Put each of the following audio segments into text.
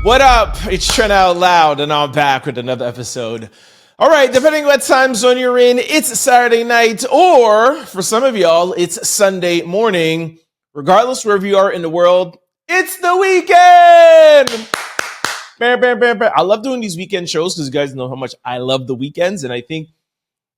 What up? It's Trent Out Loud, and I'm back with another episode. All right, depending what time zone you're in, it's Saturday night, or for some of y'all, it's Sunday morning. Regardless wherever you are in the world, it's the weekend! I love doing these weekend shows because you guys know how much I love the weekends, and I think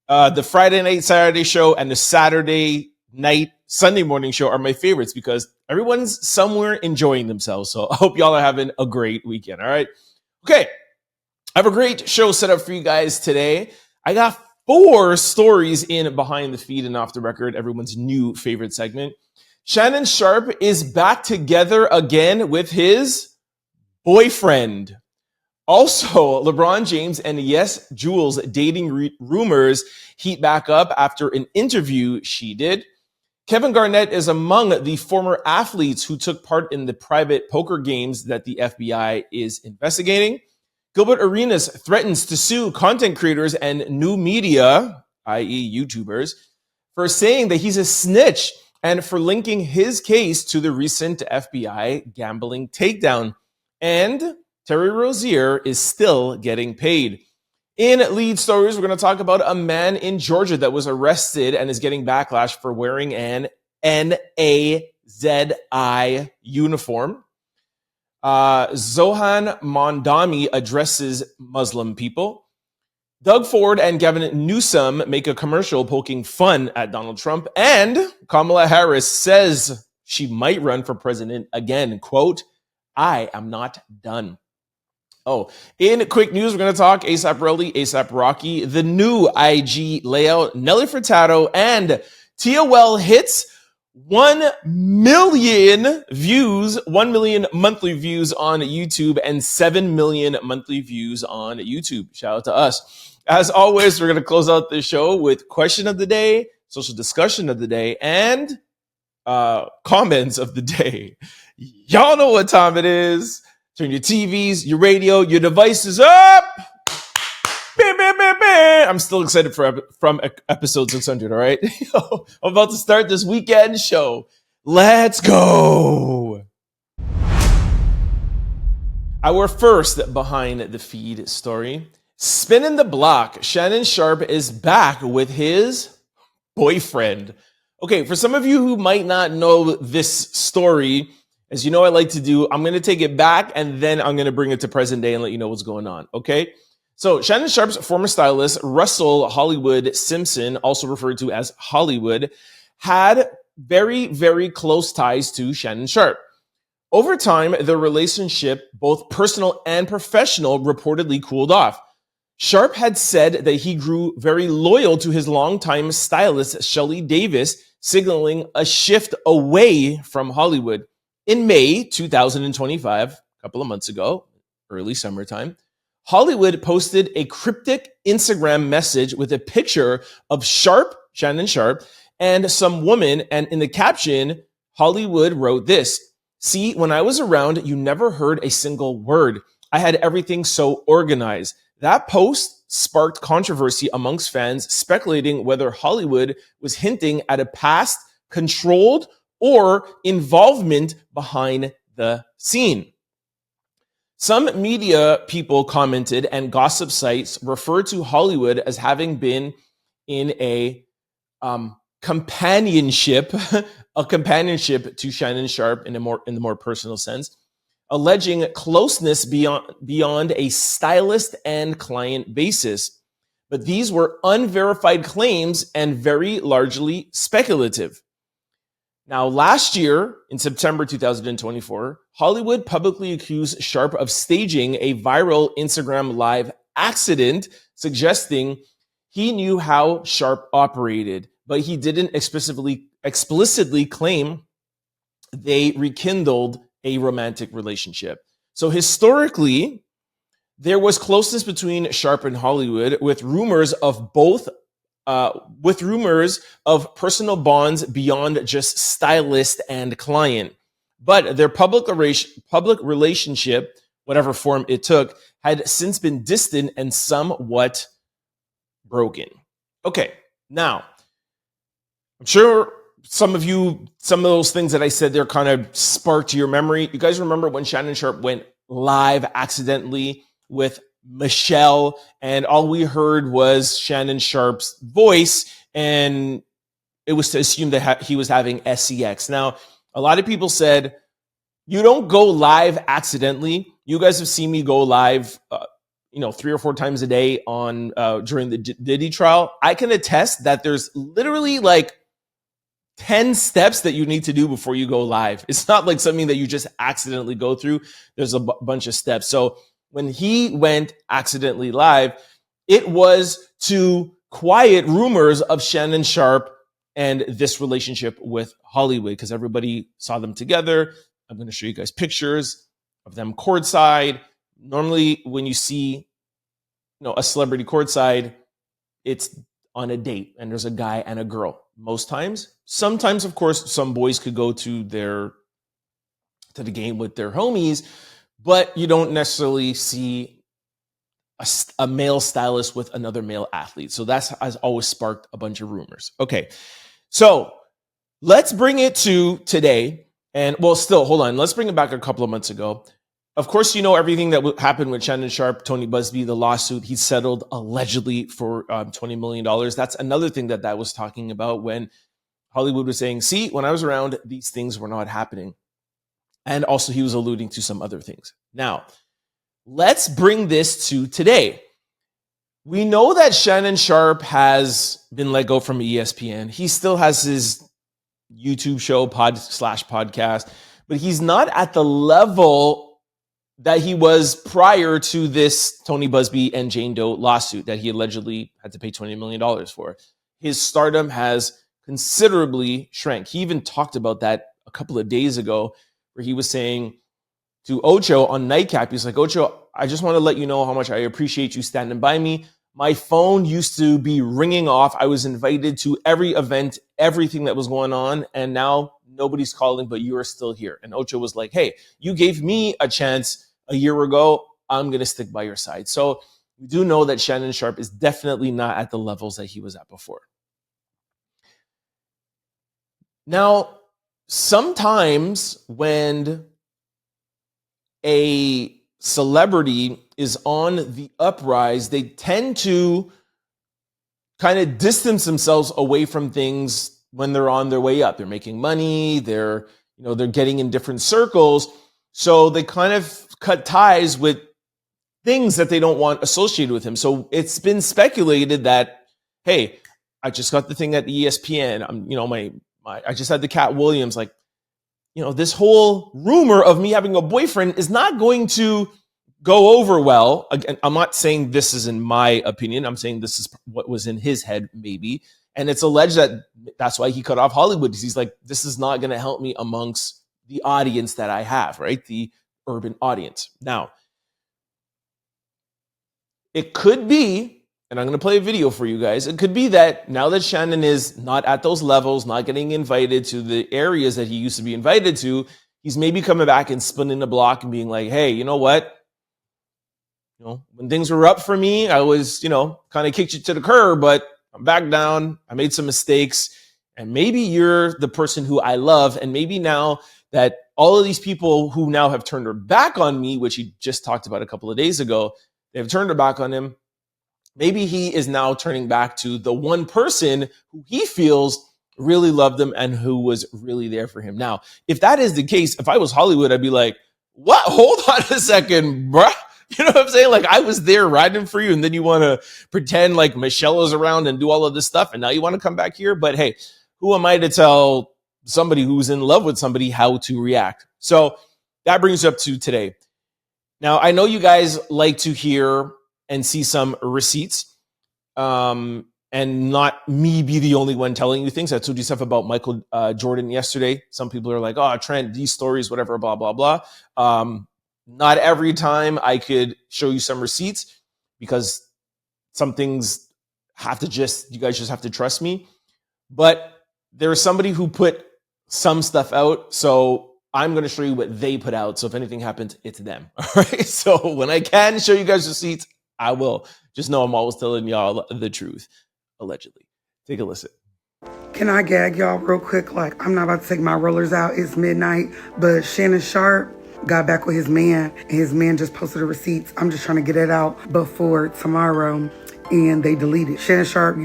the Friday night, Saturday show, and the Saturday night, Sunday morning show are my favorites because everyone's somewhere enjoying themselves. So I hope y'all are having a great weekend. All right. Okay. I have a great show set up for you guys today. I got 4 stories in Behind the Feed and Off the Record, everyone's new favorite segment. Shannan Sharpe is back together again with his boyfriend. Also, Lebron James and Yes Julz dating rumors heat back up after an interview she did. Kevin Garnett is among the former athletes who took part in the private poker games that the FBI is investigating. Gilbert Arenas threatens to sue content creators and new media, i.e. YouTubers, for saying that he's a snitch and for linking his case to the recent FBI gambling takedown. And Terry Rozier is still getting paid. In lead stories, we're going to talk about a man in Georgia that was arrested and is getting backlash for wearing an NAZI uniform. Zohran Mamdani addresses Muslim people. Doug Ford and Gavin Newsom make a commercial poking fun at Donald Trump. And Kamala Harris says she might run for president again. Quote, "I am not done." Oh, in quick news, we're going to talk ASAP Relli, ASAP Rocky, the new IG layout, Nelly Furtado, and TOL hits 1 million views, 1 million monthly views on YouTube, and 7 million monthly views on YouTube. Shout out to us. As always, we're going to close out the show with question of the day, social discussion of the day, and comments of the day. Y'all know what time it is. Turn your TVs, your radio, your devices up. Bam, bam, bam, bam. I'm still excited from episode 600, all right? I'm about to start this weekend show. Let's go. Our first Behind the Feed story. Spinning the block, Shannan Sharpe is back with his boyfriend. Okay, for some of you who might not know this story, as you know I like to do, I'm going to take it back and then I'm going to bring it to present day and let you know what's going on, okay? So Shannan Sharpe's former stylist, Russell Hollywood Simpson, also referred to as Hollywood, had very, very close ties to Shannan Sharpe. Over time, the relationship, both personal and professional, reportedly cooled off. Sharpe had said that he grew very loyal to his longtime stylist, Shelly Davis, signaling a shift away from Hollywood. In May 2025, a couple of months ago, early summertime, Hollywood posted a cryptic Instagram message with a picture of Sharpe, Shannan Sharpe, and some woman. And in the caption, Hollywood wrote this: "See, when I was around, you never heard a single word. I had everything so organized." That post sparked controversy amongst fans, speculating whether Hollywood was hinting at a past controlled or involvement behind the scene. Some media people commented and gossip sites referred to Hollywood as having been in a companionship to Shannan Sharpe in the more personal sense, alleging closeness beyond a stylist and client basis. But these were unverified claims and very largely speculative. Now, last year, in September 2024, Hollywood publicly accused Sharpe of staging a viral Instagram Live accident, suggesting he knew how Sharpe operated, but he didn't explicitly claim they rekindled a romantic relationship. So historically, there was closeness between Sharpe and Hollywood, with rumors of personal bonds beyond just stylist and client. But their public relationship, whatever form it took, had since been distant and somewhat broken. Okay, now, I'm sure some of those things that I said there kind of sparked your memory. You guys remember when Shannan Sharpe went live accidentally with Michelle, and all we heard was Shannan Sharpe's voice, and it was to assume that he was having SCX. Now, a lot of people said, you don't go live accidentally. You guys have seen me go live 3 or 4 times a day on during the Diddy trial. I can attest that there's literally like 10 steps that you need to do before you go live. It's not like something that you just accidentally go through. There's a bunch of steps. So when he went accidentally live, it was to quiet rumors of Shannan Sharpe and this relationship with Hollywood, because everybody saw them together. I'm going to show you guys pictures of them courtside. Normally, when you see, a celebrity courtside, it's on a date and there's a guy and a girl. Most times, sometimes, of course, some boys could go to the game with their homies, but you don't necessarily see a male stylist with another male athlete. So that has always sparked a bunch of rumors. Okay, so let's bring it to today. And hold on. Let's bring it back a couple of months ago. Of course, everything that happened with Shannan Sharpe, Tony Busby, the lawsuit. He settled allegedly for $20 million. That's another thing that was talking about when Hollywood was saying, see, when I was around, these things were not happening. And also he was alluding to some other things. Now, let's bring this to today. We know that Shannan Sharpe has been let go from ESPN. He still has his YouTube show, podcast, but he's not at the level that he was prior to this Tony Busby and Jane Doe lawsuit that he allegedly had to pay $20 million for. His stardom has considerably shrank. He even talked about that a couple of days ago, where he was saying to Ocho on Nightcap, he's like, Ocho, I just want to let you know how much I appreciate you standing by me. My phone used to be ringing off. I was invited to every event, everything that was going on, and now nobody's calling, but you are still here. And Ocho was like, hey, you gave me a chance a year ago. I'm going to stick by your side. So we do know that Shannan Sharpe is definitely not at the levels that he was at before. Now, sometimes when a celebrity is on the uprise, they tend to kind of distance themselves away from things when they're on their way up. They're making money, they're getting in different circles. So they kind of cut ties with things that they don't want associated with him. So it's been speculated that, hey, I just got the thing at ESPN. I just had the Cat Williams, this whole rumor of me having a boyfriend is not going to go over well. Again, I'm not saying this is in my opinion. I'm saying this is what was in his head, maybe. And it's alleged that that's why he cut off Hollywood, because he's like, this is not going to help me amongst the audience that I have, right? The urban audience. Now, it could be, and I'm going to play a video for you guys. It could be that now that Shannon is not at those levels, not getting invited to the areas that he used to be invited to, he's maybe coming back and spinning the block and being like, hey, you know what? When things were up for me, I was, kind of kicked you to the curb, but I'm back down. I made some mistakes. And maybe you're the person who I love. And maybe now that all of these people who now have turned their back on me, which he just talked about a couple of days ago, they've turned their back on him. Maybe he is now turning back to the one person who he feels really loved him and who was really there for him. Now, if that is the case, if I was Hollywood, I'd be like, what? Hold on a second, bruh. You know what I'm saying? Like, I was there riding for you, and then you want to pretend like Michelle is around and do all of this stuff, and now you want to come back here? But hey, who am I to tell somebody who's in love with somebody how to react? So that brings up to today. Now, I know you guys like to hear and see some receipts, and not me be the only one telling you things. I told you stuff about Michael Jordan yesterday. Some people are like, oh, Trent, these stories, whatever, blah, blah, blah. Not every time I could show you some receipts, because some things you guys just have to trust me. But there's somebody who put some stuff out, so I'm going to show you what they put out. So if anything happens, it's them. All right. So when I can show you guys receipts, I will. Just know I'm always telling y'all the truth, allegedly. Take a listen. Can I gag y'all real quick? I'm not about to take my rollers out. It's midnight, but Shannan Sharpe, got back with his man, and his man just posted the receipts. I'm just trying to get it out before tomorrow, and they deleted. Shannan Sharpe,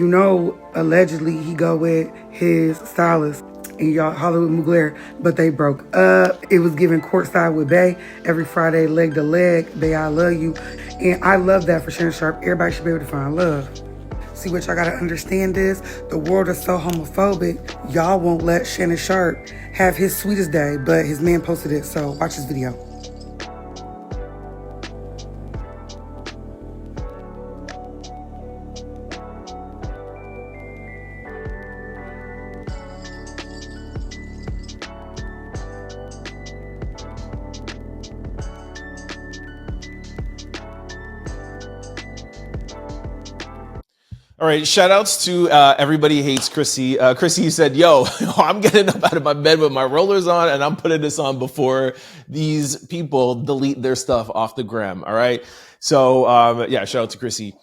allegedly he go with his stylist and y'all Hollywood Mugler, but they broke up. It was given courtside with Bay every Friday, leg to leg. Bay, I love you. And I love that for Shannan Sharpe. Everybody should be able to find love. See, what y'all gotta understand is the world is so homophobic. Y'all won't let Shannan Sharpe have his sweetest day, but his man posted it, so watch this video. All right, shout outs to Everybody Hates Chrissy. Chrissy said, yo, I'm getting up out of my bed with my rollers on and I'm putting this on before these people delete their stuff off the gram. All right. So, yeah, shout out to Chrissy.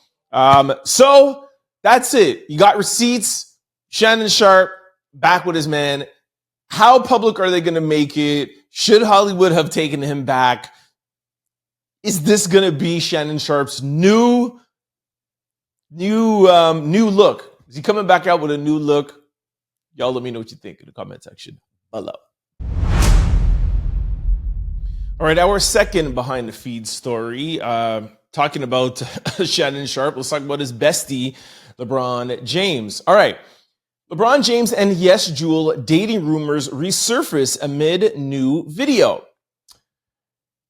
So that's it. You got receipts. Shannan Sharpe back with his man. How public are they going to make it? Should Hollywood have taken him back? Is this going to be Shannan Sharpe's new look? Is he coming back out with a new look? Y'all let me know what you think in the comment section below. All right, our second behind the feed story, talking about Shannan Sharpe. Let's talk about his bestie, LeBron James. All right, LeBron James and Yes Julz dating rumors resurface amid new video.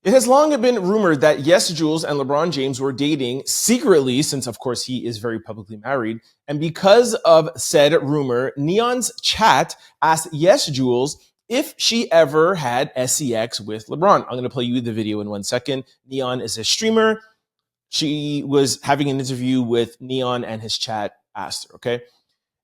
It has long been rumored that Yes Julz and LeBron James were dating secretly, since of course he is very publicly married. And because of said rumor, Neon's chat asked Yes Julz if she ever had sex with LeBron. I'm going to play you the video in 1 second. Neon is a streamer. She was having an interview with Neon and his chat asked her, okay?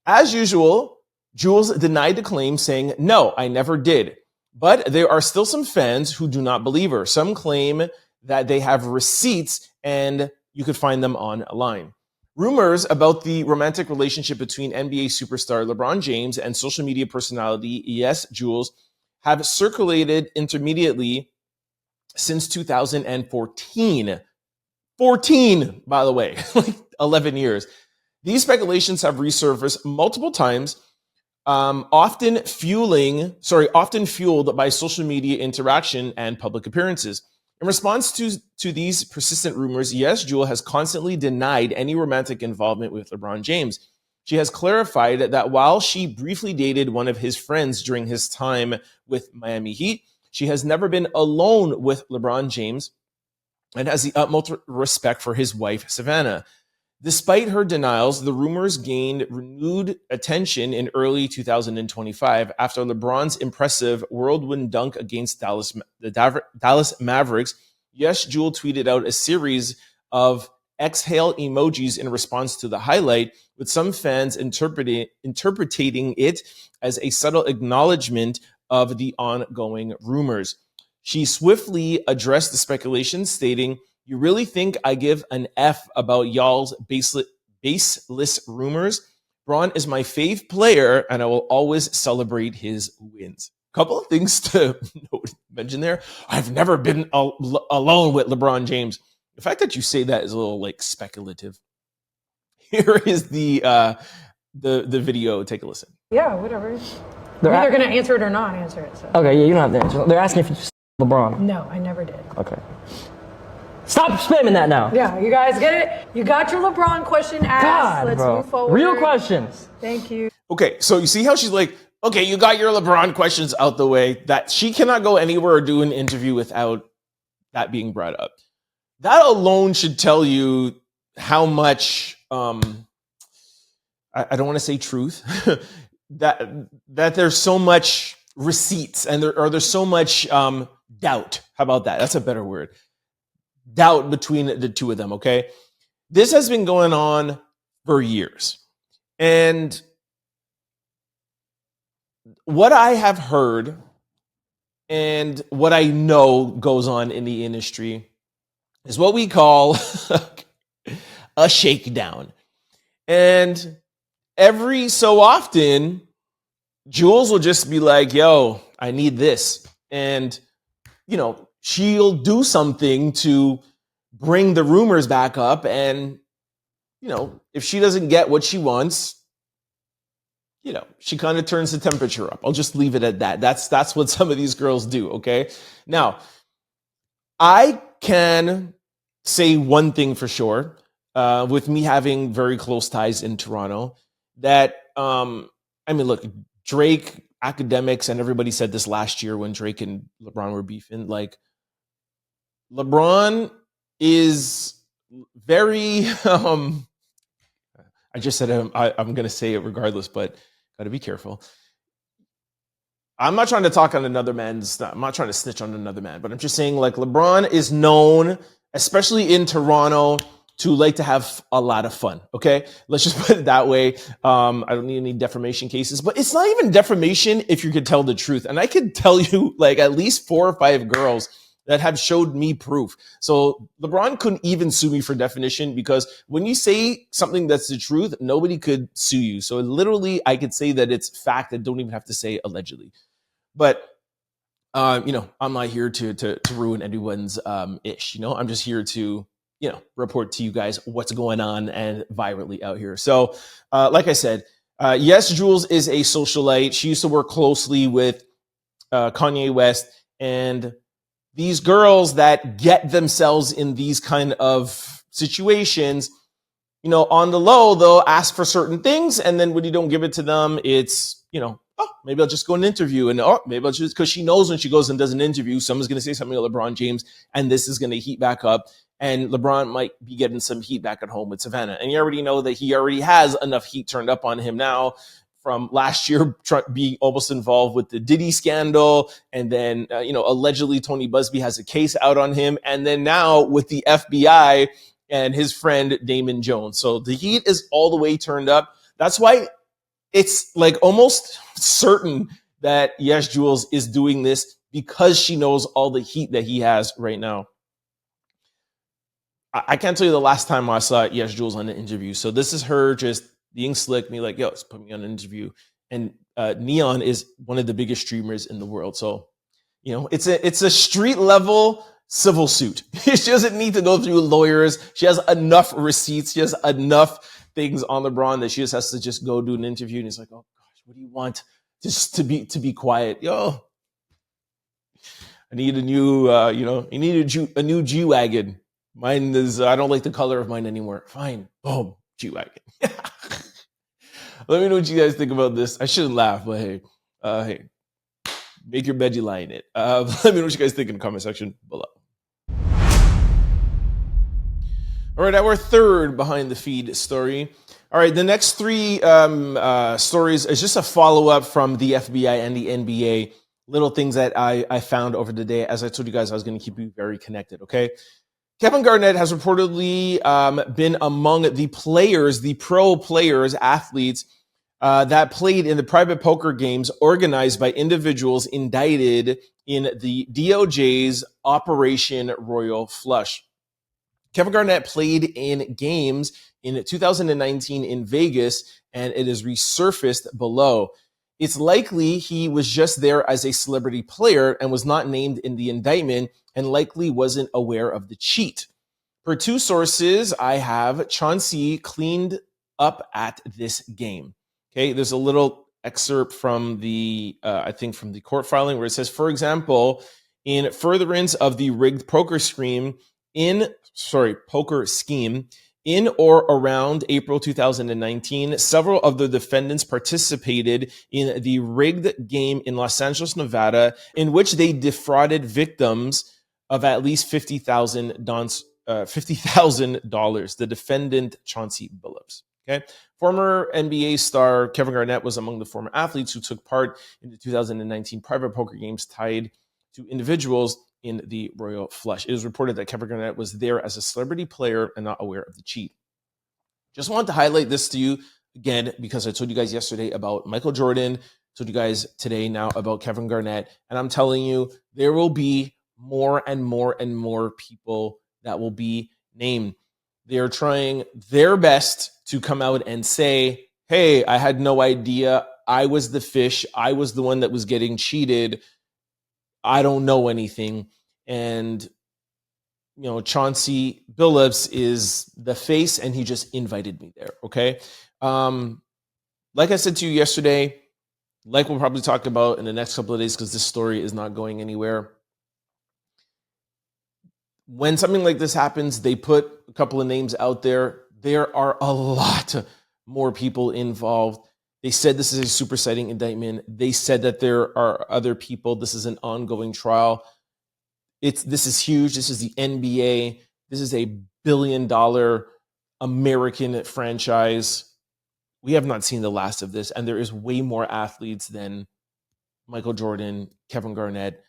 As usual, Julz denied the claim, saying, "No, I never did." But there are still some fans who do not believe her. Some claim that they have receipts and you could find them online. Rumors about the romantic relationship between NBA superstar LeBron James and social media personality Yes Julz have circulated intermittently since 2014. 14, by the way, like 11 years. These speculations have resurfaced multiple times, often fueled by social media interaction and public appearances. In response to these persistent rumors, Yes Julz has constantly denied any romantic involvement with LeBron James. She has clarified that while she briefly dated one of his friends during his time with Miami Heat, she has never been alone with LeBron James and has the utmost respect for his wife, Savannah. Despite her denials, the rumors gained renewed attention in early 2025 after LeBron's impressive whirlwind dunk against the Dallas Mavericks. Yes Julz tweeted out a series of exhale emojis in response to the highlight, with some fans interpreting it as a subtle acknowledgement of the ongoing rumors. She swiftly addressed the speculation, stating, "You really think I give an F about y'all's baseless rumors? Bron is my fave player, and I will always celebrate his wins." Couple of things to mention there. I've never been alone with LeBron James. The fact that you say that is a little like speculative. Here is the video. Take a listen. Yeah, whatever. They're either going to answer it or not answer it. So. Okay, yeah, you don't have to answer. They're asking if you LeBron. No, I never did. Okay. Stop spamming that now. Yeah, you guys get it? You got your LeBron question asked. God, Let's bro. move forward. Real questions. Thank you. Okay, so you see how she's like, okay, you got your LeBron questions out the way, that she cannot go anywhere or do an interview without that being brought up. That alone should tell you how much, I don't want to say truth, that there's so much receipts and there's so much doubt. How about that? That's a better word. Doubt between the two of them, okay? This has been going on for years. And what I have heard and what I know goes on in the industry is what we call a shakedown. And every so often, Julz will just be like, yo, I need this. And, she'll do something to bring the rumors back up. And, if she doesn't get what she wants, she kind of turns the temperature up. I'll just leave it at that. That's what some of these girls do, okay? Now, I can say one thing for sure, with me having very close ties in Toronto, that, look, Drake, academics, and everybody said this last year when Drake and LeBron were beefing, like, LeBron is very, I just said I'm going to say it regardless, but got to be careful. I'm not trying to talk on another man's, I'm not trying to snitch on another man, but I'm just saying, like, LeBron is known, especially in Toronto, to like to have a lot of fun, okay? Let's just put it that way. I don't need any defamation cases, but it's not even defamation if you could tell the truth. And I could tell you, like, at least 4 or 5 girls that have showed me proof. So LeBron couldn't even sue me for defamation, because when you say something that's the truth, nobody could sue you. So literally, I could say that it's fact. I don't even have to say allegedly. But, I'm not here to ruin anyone's ish. I'm just here to, report to you guys what's going on and virally out here. So, like I said, Yes Julz is a socialite. She used to work closely with Kanye West, and these girls that get themselves in these kind of situations, on the low, they'll ask for certain things. And then when you don't give it to them, it's, maybe I'll just go and interview. And maybe I'll just, because she knows when she goes and does an interview, someone's going to say something to LeBron James, and this is going to heat back up. And LeBron might be getting some heat back at home with Savannah. And you already know that he already has enough heat turned up on him now from last year, being almost involved with the Diddy scandal. And then, allegedly Tony Busby has a case out on him. And then now with the FBI and his friend Damon Jones. So the heat is all the way turned up. That's why it's like almost certain that Yes Julz is doing this, because she knows all the heat that he has right now. I can't tell you the last time I saw Yes Julz on an interview. So this is her just being slick, me like, yo, let's put me on an interview. And Neon is one of the biggest streamers in the world. So, it's a street level civil suit. She doesn't need to go through lawyers. She has enough receipts. She has enough things on LeBron that she just has to just go do an interview. And he's like, oh gosh, what do you want? Just to be quiet. Yo, I need a new, you need a new G-Wagon. Mine is, I don't like the color of mine anymore. Fine. Boom. G-Wagon. Let me know what you guys think about this. I shouldn't laugh, but hey, make your bed, you lie in it. Let me know what you guys think in the comment section below. All right, our third behind the feed story. All right, the next 3 stories is just a follow-up from the FBI and the NBA. Little things that I found over the day. As I told you guys, I was going to keep you very connected, okay? Kevin Garnett has reportedly been among the players, the pro players, athletes that played in the private poker games organized by individuals indicted in the DOJ's Operation Royal Flush. Kevin Garnett played in games in 2019 in Vegas, and it is resurfaced below. It's likely he was just there as a celebrity player and was not named in the indictment, and likely wasn't aware of the cheat. Per 2 sources, I have Chauncey cleaned up at this game. Okay, there's a little excerpt from the, from the court filing where it says, for example, in furtherance of the rigged poker scheme in or around April 2019, several of the defendants participated in the rigged game in Los Angeles, Nevada, in which they defrauded victims of at least $50,000. The defendant, Chauncey Billups. Okay, former NBA star Kevin Garnett was among the former athletes who took part in the 2019 private poker games tied to individuals in the Royal Flush. It is reported that Kevin Garnett was there as a celebrity player and not aware of the cheat. Just wanted to highlight this to you again, because I told you guys yesterday about Michael Jordan, told you guys today now about Kevin Garnett, and I'm telling you, there will be more and more and more people that will be named. They're trying their best to come out and say, hey, I had no idea. I was the fish. I was the one that was getting cheated. I don't know anything. And, Chauncey Billups is the face, and he just invited me there, okay? Like I said to you yesterday, like we'll probably talk about in the next couple of days, because this story is not going anywhere. When something like this happens, they put a couple of names out there. There are a lot more people involved. They said this is a superseding indictment. They said that there are other people. This is an ongoing trial. This is huge. This is the NBA. This is a $1 billion American franchise. We have not seen the last of this, and there is way more athletes than Michael Jordan, Kevin Garnett,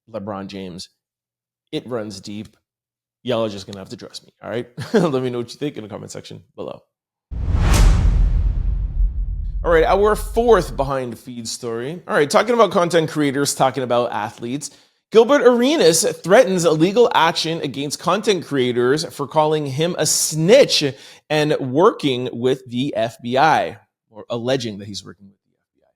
LeBron James. It runs deep. Y'all are just going to have to trust me, all right? Let me know what you think in the comment section below. All right, our fourth behind feed story. All right, talking about content creators, talking about athletes. Gilbert Arenas threatens legal action against content creators for calling him a snitch and working with the FBI, or alleging that he's working with the FBI.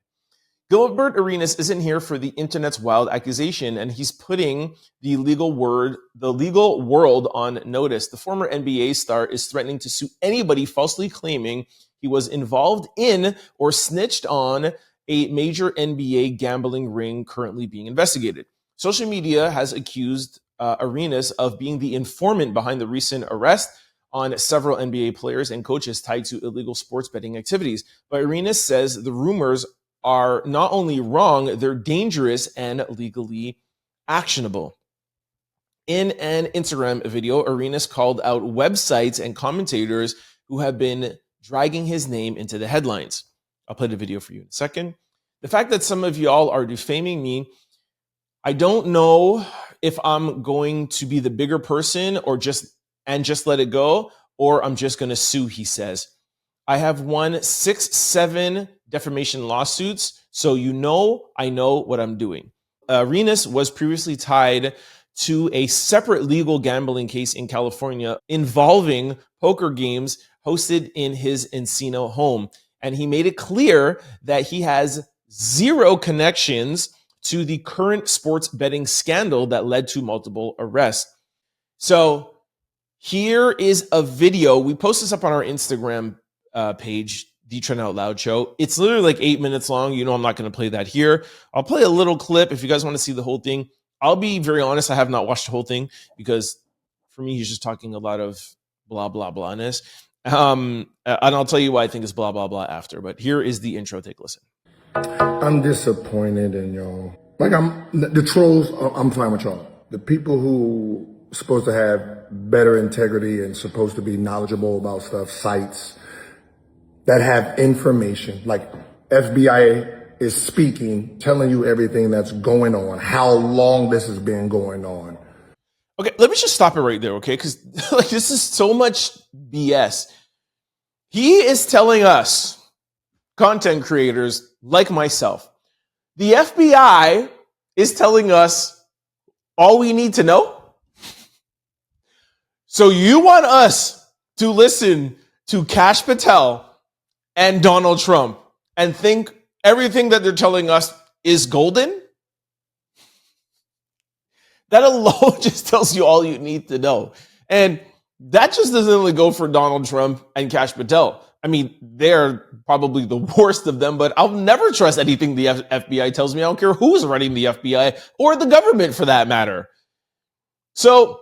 Gilbert Arenas isn't here for the internet's wild accusation, and he's putting the legal world on notice. The former NBA star is threatening to sue anybody falsely claiming he was involved in or snitched on a major NBA gambling ring currently being investigated. Social media has accused Arenas of being the informant behind the recent arrest on several NBA players and coaches tied to illegal sports betting activities. But Arenas says the rumors are not only wrong, they're dangerous and legally actionable. In an Instagram video, Arenas called out websites and commentators who have been dragging his name into the headlines. I'll play the video for you in a second. The fact that some of y'all are defaming me, I don't know if I'm going to be the bigger person or just let it go, or I'm just going to sue, he says. I have won 6-7 defamation lawsuits, so I know what I'm doing. Arenas was previously tied to a separate legal gambling case in California involving poker games hosted in his Encino home. And he made it clear that he has zero connections to the current sports betting scandal that led to multiple arrests. So here is a video. We post this up on our Instagram page, The Trend Out Loud Show. It's literally like 8 minutes long. I'm not going to play that here. I'll play a little clip if you guys want to see the whole thing. I'll be very honest, I have not watched the whole thing because for me, he's just talking a lot of blah, blah, blahness. And I'll tell you why I think it's blah, blah, blah after. But here is the intro. Take a listen. I'm disappointed in y'all. The trolls, I'm fine with y'all. The people who are supposed to have better integrity and supposed to be knowledgeable about stuff, sites that have information, like FBI is speaking, telling you everything that's going on, how long this has been going on. Okay, let me just stop it right there, okay? Because this is so much BS. He is telling us, content creators like myself, the FBI is telling us all we need to know. So you want us to listen to Kash Patel and Donald Trump and think everything that they're telling us is golden? That alone just tells you all you need to know. And that just doesn't really go for Donald Trump and Kash Patel. I mean, they're probably the worst of them, but I'll never trust anything the FBI tells me. I don't care who's running the FBI or the government for that matter. So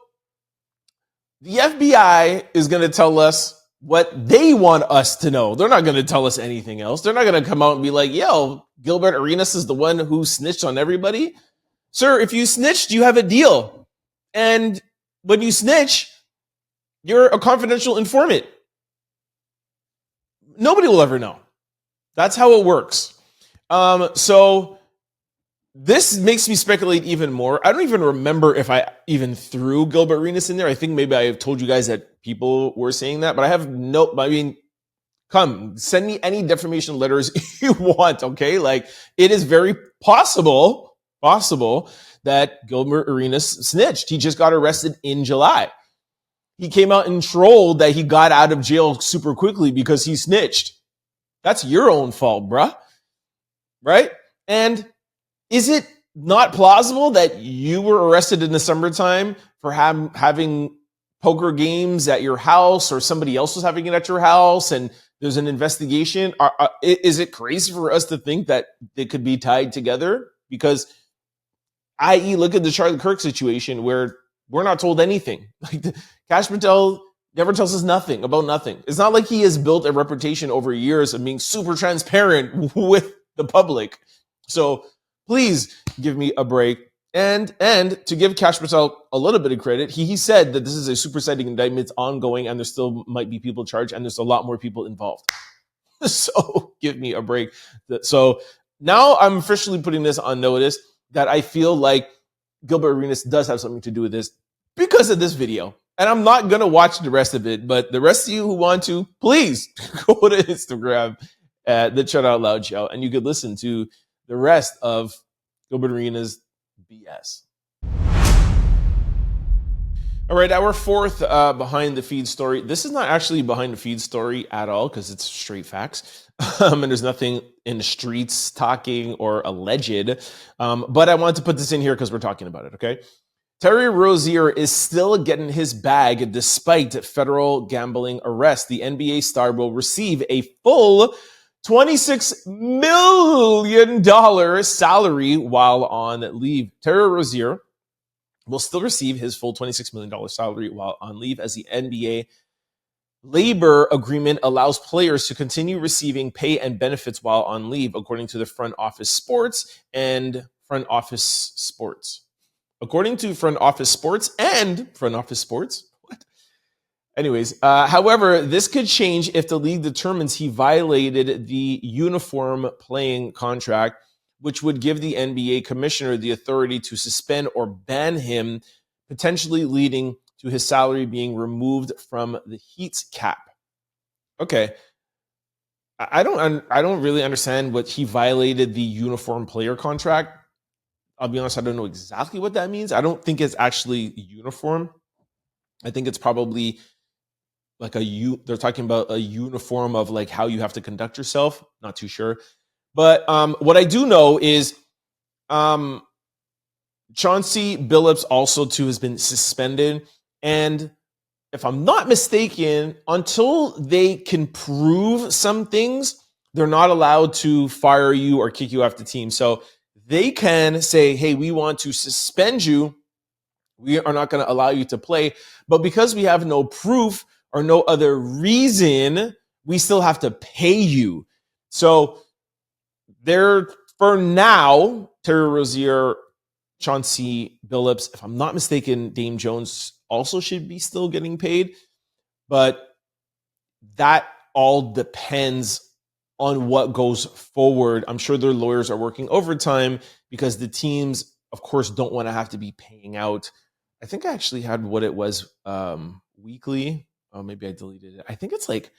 the FBI is going to tell us what they want us to know. They're not going to tell us anything else. They're not going to come out and be like, yo, Gilbert Arenas is the one who snitched on everybody. Sir, if you snitched, you have a deal. And when you snitch, you're a confidential informant. Nobody will ever know. That's how it works. So this makes me speculate even more. I don't even remember if I even threw Gilbert Arenas in there. I think maybe I have told you guys that people were saying that, but come, send me any defamation letters you want, okay? Like, it is very possible that Gilbert Arenas snitched. He just got arrested in July. He came out and trolled that he got out of jail super quickly because he snitched. That's your own fault, bruh. Right? And is it not plausible that you were arrested in the summertime for having poker games at your house, or somebody else was having it at your house and there's an investigation? Is it crazy for us to think that they could be tied together? Because, i.e., look at the Charlie Kirk situation where we're not told anything. Like, Kash Patel never tells us nothing about nothing. It's not like he has built a reputation over years of being super transparent with the public. So please give me a break. And to give Kash Patel a little bit of credit, he said that this is a superseding indictment. It's ongoing, and there still might be people charged, and there's a lot more people involved. So give me a break. So now I'm officially putting this on notice that I feel like Gilbert Arenas does have something to do with this because of this video. And I'm not going to watch the rest of it, but the rest of you who want to, please go to Instagram at the Chat Out Loud Show, and you could listen to the rest of Gilbert Arenas' BS. All right, our fourth behind the feed story. This is not actually behind the feed story at all because it's straight facts. And there's nothing in the streets talking or alleged. But I wanted to put this in here because we're talking about it, okay? Terry Rozier is still getting his bag despite federal gambling arrest. The NBA star will receive a full $26 million salary while on leave. Terry Rozier will still receive his full $26 million salary while on leave, as the NBA labor agreement allows players to continue receiving pay and benefits while on leave, according to the Front Office Sports and Front Office Sports. According to Front Office Sports and Front Office Sports. What? Anyways, however, this could change if the league determines he violated the uniform playing contract, which would give the NBA commissioner the authority to suspend or ban him, potentially leading to his salary being removed from the Heat's cap. Okay. I don't really understand what he violated the uniform player contract. I'll be honest, I don't know exactly what that means. I don't think it's actually uniform. I think it's probably like they're talking about a uniform of like how you have to conduct yourself. Not too sure. But what I do know is Chauncey Billups also too has been suspended. And if I'm not mistaken, until they can prove some things, they're not allowed to fire you or kick you off the team. So they can say, hey, we want to suspend you. We are not going to allow you to play. But because we have no proof or no other reason, we still have to pay you. So they're, for now, Terry Rozier, Chauncey Billups, if I'm not mistaken, Dame Jones also should be still getting paid. But that all depends on what goes forward. I'm sure their lawyers are working overtime because the teams, of course, don't want to have to be paying out. I think I actually had what it was weekly. Oh, maybe I deleted it. I think it's like,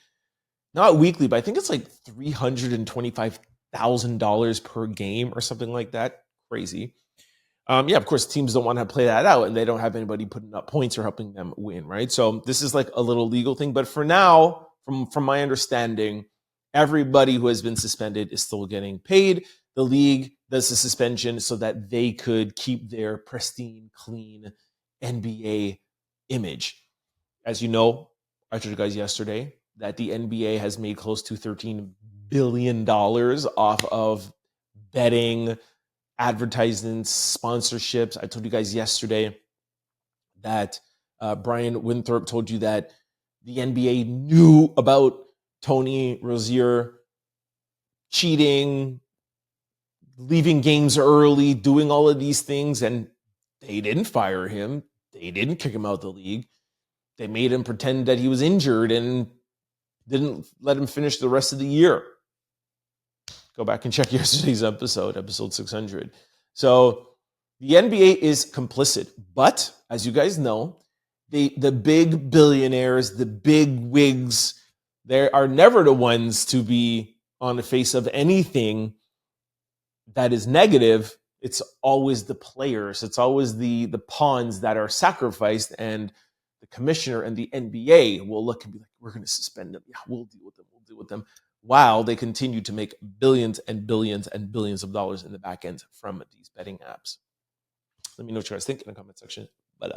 not weekly, but I think it's like $325,000 per game or something like that. Crazy. Yeah, of course, teams don't want to play that out and they don't have anybody putting up points or helping them win, right? So this is like a little legal thing. But for now, from my understanding, everybody who has been suspended is still getting paid. The league does the suspension so that they could keep their pristine, clean NBA image. As you know, I told you guys yesterday that the NBA has made close to $13 billion off of betting, advertisements, sponsorships. I told you guys yesterday that Brian Winthrop told you that the NBA knew about Tony Rozier cheating, leaving games early, doing all of these things, and they didn't fire him. They didn't kick him out of the league. They made him pretend that he was injured and didn't let him finish the rest of the year. Go back and check yesterday's episode 600. So the NBA is complicit. But as you guys know, the big billionaires, the big wigs, they are never the ones to be on the face of anything that is negative. It's always the players. It's always the pawns that are sacrificed, and the commissioner and the NBA will look and be like, we're going to suspend them. Yeah, we'll deal with them. while they continue to make billions and billions and billions of dollars in the back end from these betting apps. Let me know what you guys think in the comment section below.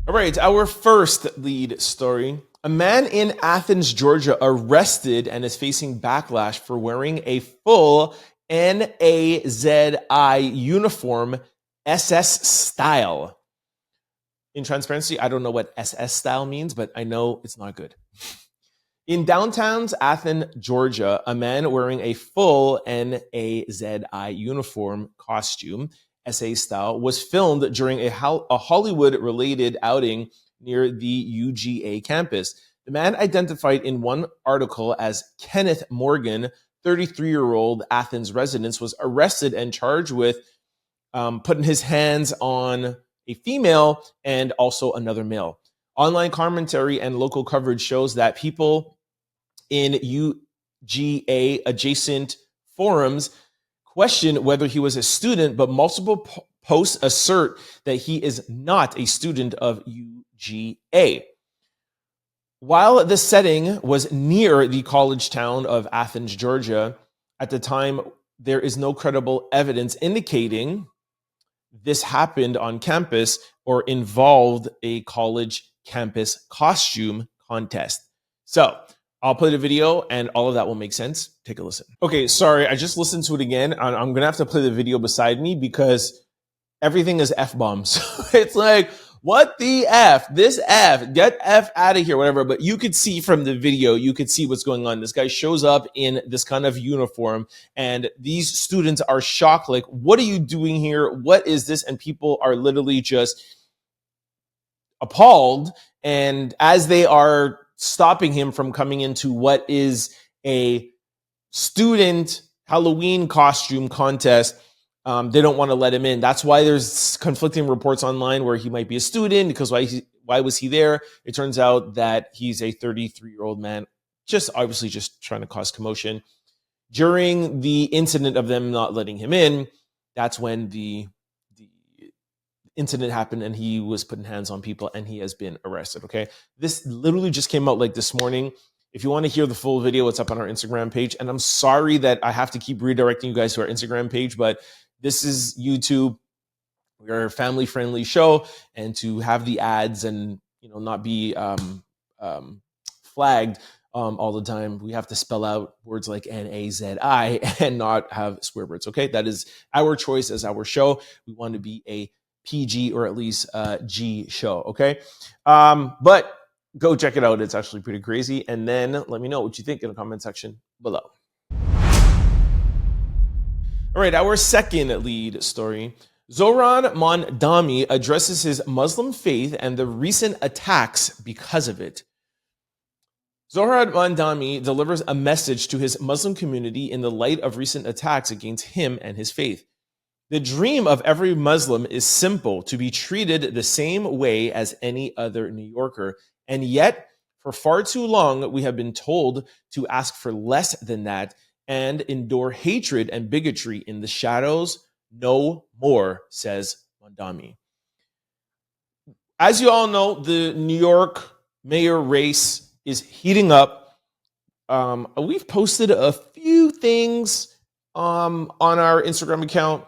All right, our first lead story. A man in Athens, Georgia, arrested and is facing backlash for wearing a full NAZI uniform, SS style. In transparency, I don't know what SS style means, but I know it's not good. In downtown's Athens, Georgia, a man wearing a full NAZI uniform costume, SA style, was filmed during a Hollywood-related outing near the UGA campus. The man, identified in one article as Kenneth Morgan, 33-year-old Athens resident, was arrested and charged with putting his hands on a female and also another male. Online commentary and local coverage shows that people in UGA adjacent forums question whether he was a student, but multiple posts assert that he is not a student of UGA. While the setting was near the college town of Athens, Georgia, at the time, there is no credible evidence indicating this happened on campus or involved a college campus costume contest. So I'll play the video and all of that will make sense. Take a listen. Okay, sorry, I just listened to it again. I'm going to have to play the video beside me because everything is F-bombs. It's like, what the F? This F, get F out of here, whatever. But you could see from the video, you could see what's going on. This guy shows up in this kind of uniform and these students are shocked. Like, what are you doing here? What is this? And people are literally just appalled. And as they are stopping him from coming into what is a student Halloween costume contest, they don't want to let him in. That's why there's conflicting reports online where he might be a student, because why was he there? It turns out that he's a 33-year-old man, just obviously just trying to cause commotion. During the incident of them not letting him in, that's when the incident happened and he was putting hands on people and he has been arrested, okay? This literally just came out like this morning. If you want to hear the full video, it's up on our Instagram page. And I'm sorry that I have to keep redirecting you guys to our Instagram page, but this is YouTube. We're a family-friendly show, and to have the ads and not be flagged all the time, we have to spell out words like N-A-Z-I and not have swear words. Okay, that is our choice as our show. We want to be a PG or at least G show. Okay, but go check it out. It's actually pretty crazy. And then let me know what you think in the comment section below. All right, our second lead story. Zohran Mamdani addresses his Muslim faith and the recent attacks because of it. Zohran Mamdani delivers a message to his Muslim community in the light of recent attacks against him and his faith. The dream of every Muslim is simple: to be treated the same way as any other New Yorker. And yet, for far too long, we have been told to ask for less than that and endure hatred and bigotry in the shadows no more, says Mamdani. As you all know, the New York mayor race is heating up. We've posted a few things on our Instagram account.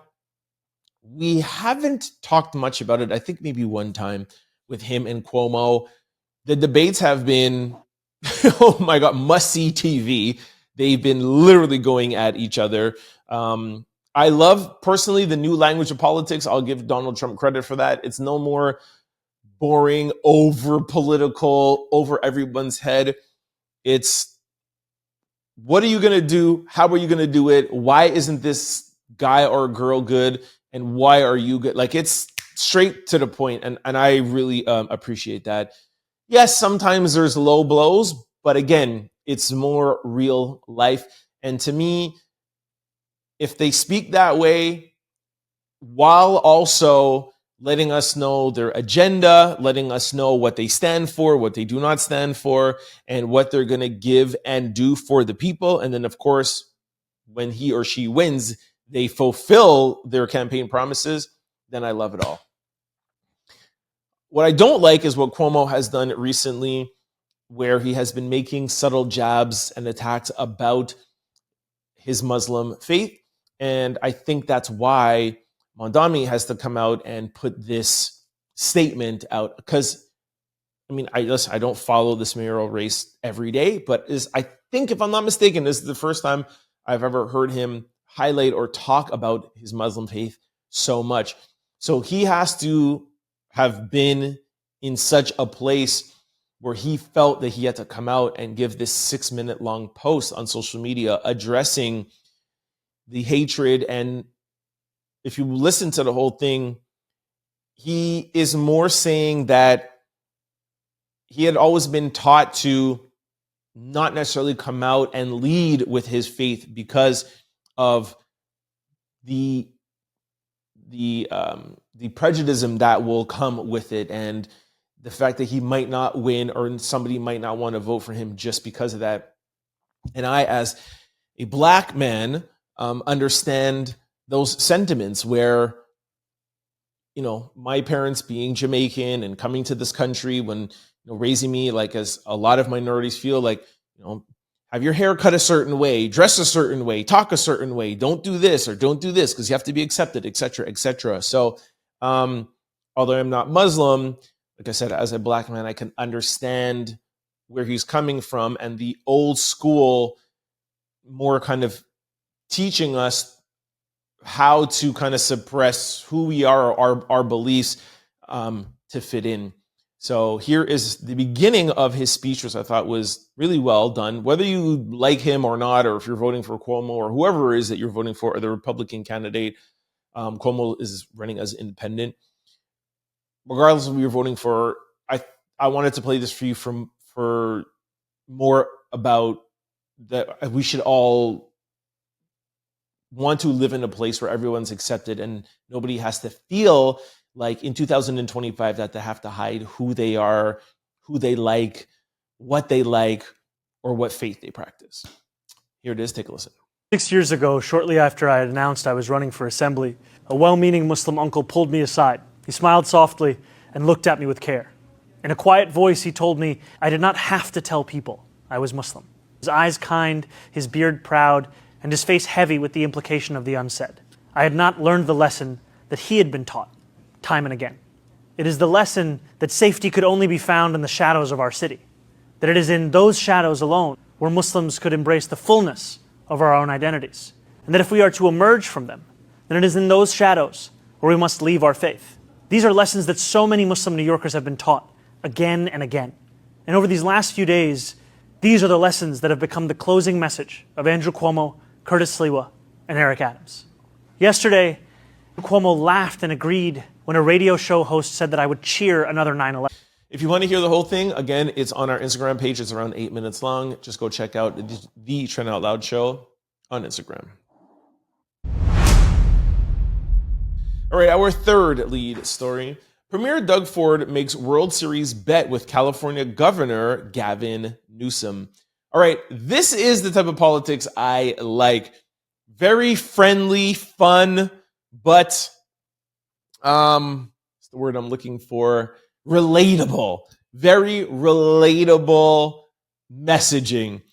We haven't talked much about it. I think maybe one time with him and Cuomo. The debates have been, oh my God, must-see TV. They've been literally going at each other. I love, personally, the new language of politics. I'll give Donald Trump credit for that. It's no more boring, over-political, over everyone's head. It's, what are you going to do? How are you going to do it? Why isn't this guy or girl good? And why are you good? Like, it's straight to the point, and I really appreciate that. Yes, sometimes there's low blows, but again, it's more real life. And to me, if they speak that way, while also letting us know their agenda, letting us know what they stand for, what they do not stand for, and what they're going to give and do for the people. And then, of course, when he or she wins, they fulfill their campaign promises, then I love it all. What I don't like is what Cuomo has done recently. where he has been making subtle jabs and attacks about his Muslim faith. And I think that's why Mamdani has to come out and put this statement out. Because, I mean, I don't follow this mayoral race every day, but I think, if I'm not mistaken, this is the first time I've ever heard him highlight or talk about his Muslim faith so much. So he has to have been in such a place where he felt that he had to come out and give this 6-minute long post on social media addressing the hatred. And if you listen to the whole thing, he is more saying that he had always been taught to not necessarily come out and lead with his faith because of the prejudice that will come with it, and the fact that he might not win or somebody might not want to vote for him just because of that. And I, as a black man, understand those sentiments where, you know, my parents being Jamaican and coming to this country when, you know, raising me, like, as a lot of minorities feel, like, you know, have your hair cut a certain way, dress a certain way, talk a certain way, don't do this or don't do this because you have to be accepted, etc., etc. So, although I'm not Muslim, like I said, as a black man, I can understand where he's coming from, and the old school more kind of teaching us how to kind of suppress who we are or our beliefs to fit in. So here is the beginning of his speech, which I thought was really well done. Whether you like him or not, or if you're voting for Cuomo or whoever it is that you're voting for, or the Republican candidate, Cuomo is running as independent. Regardless of who you're voting for, I wanted to play this for you for more about that we should all want to live in a place where everyone's accepted and nobody has to feel like in 2025 that they have to hide who they are, who they like, or what faith they practice. Here it is. Take a listen. 6 years ago, shortly after I had announced I was running for assembly, a well-meaning Muslim uncle pulled me aside. He smiled softly and looked at me with care. In a quiet voice, he told me I did not have to tell people I was Muslim. His eyes kind, his beard proud, and his face heavy with the implication of the unsaid. I had not learned the lesson that he had been taught, time and again. It is the lesson that safety could only be found in the shadows of our city, that it is in those shadows alone where Muslims could embrace the fullness of our own identities, and that if we are to emerge from them, then it is in those shadows where we must leave our faith. These are lessons that so many Muslim New Yorkers have been taught again and again. And over these last few days, these are the lessons that have become the closing message of Andrew Cuomo, Curtis Sliwa, and Eric Adams. Yesterday, Cuomo laughed and agreed when a radio show host said that I would cheer another 9/11. If you want to hear the whole thing, again, it's on our Instagram page. It's around 8 minutes long. Just go check out the Trend Out Loud show on Instagram. All right, our third lead story. Premier Doug Ford makes World Series bet with California Governor Gavin Newsom. All right, this is the type of politics I like. Very friendly, fun, but what's the word I'm looking for? Relatable. Very relatable messaging.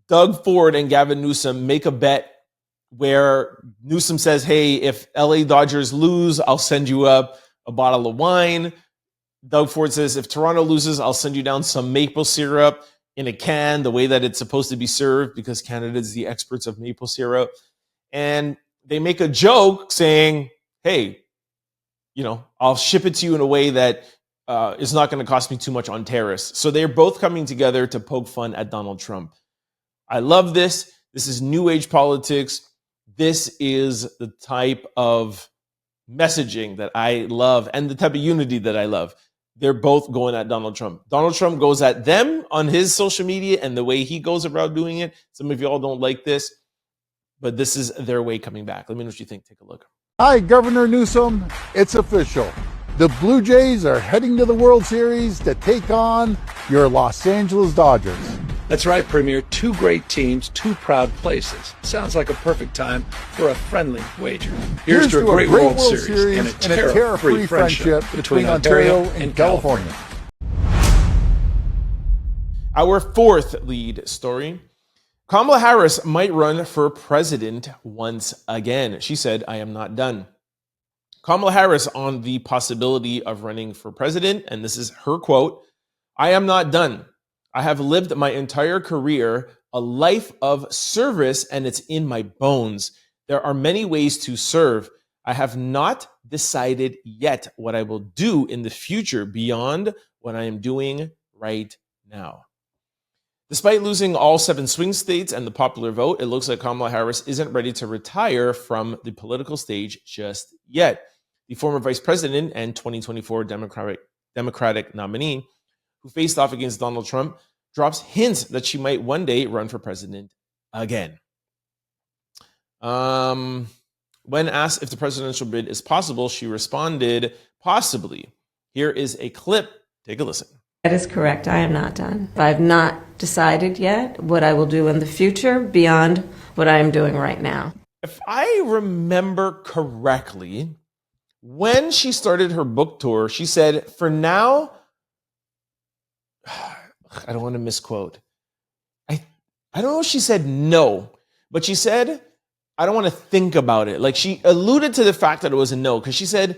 Doug Ford and Gavin Newsom make a bet where Newsom says, hey, if LA Dodgers lose, I'll send you up a bottle of wine. Doug Ford says, if Toronto loses, I'll send you down some maple syrup in a can, the way that it's supposed to be served, because Canada is the experts of maple syrup. And they make a joke saying, hey, you know, I'll ship it to you in a way that is not going to cost me too much on tariffs. So they're both coming together to poke fun at Donald Trump. I love this. This is new age politics. This is the type of messaging that I love and the type of unity that I love. They're both going at Donald Trump. Donald Trump goes at them on his social media and the way he goes about doing it. Some of y'all don't like this, but this is their way coming back. Let me know what you think. Take a look. Hi, Governor Newsom. It's official. The Blue Jays are heading to the World Series to take on your Los Angeles Dodgers. That's right, Premier. Two great teams, two proud places. Sounds like a perfect time for a friendly wager. Here's to a great World Series and a tariff-free friendship between Ontario and California. Our fourth lead story. Kamala Harris might run for president once again. She said, I am not done. Kamala Harris on the possibility of running for president, and this is her quote, I am not done. I have lived my entire career a life of service, and it's in my bones. There are many ways to serve. I have not decided yet what I will do in the future beyond what I am doing right now. Despite losing all 7 swing states and the popular vote, it looks like Kamala Harris isn't ready to retire from the political stage just yet. The former vice president and 2024 Democratic nominee, who faced off against Donald Trump, drops hints that she might one day run for president again. When asked if the presidential bid is possible, she responded, possibly. Here is a clip. Take a listen. That is correct. I am not done. I have not decided yet what I will do in the future beyond what I am doing right now. If I remember correctly, when she started her book tour, she said, for now, I don't want to misquote. I don't know if she said no, but she said, I don't want to think about it. Like she alluded to the fact that it was a no, because she said,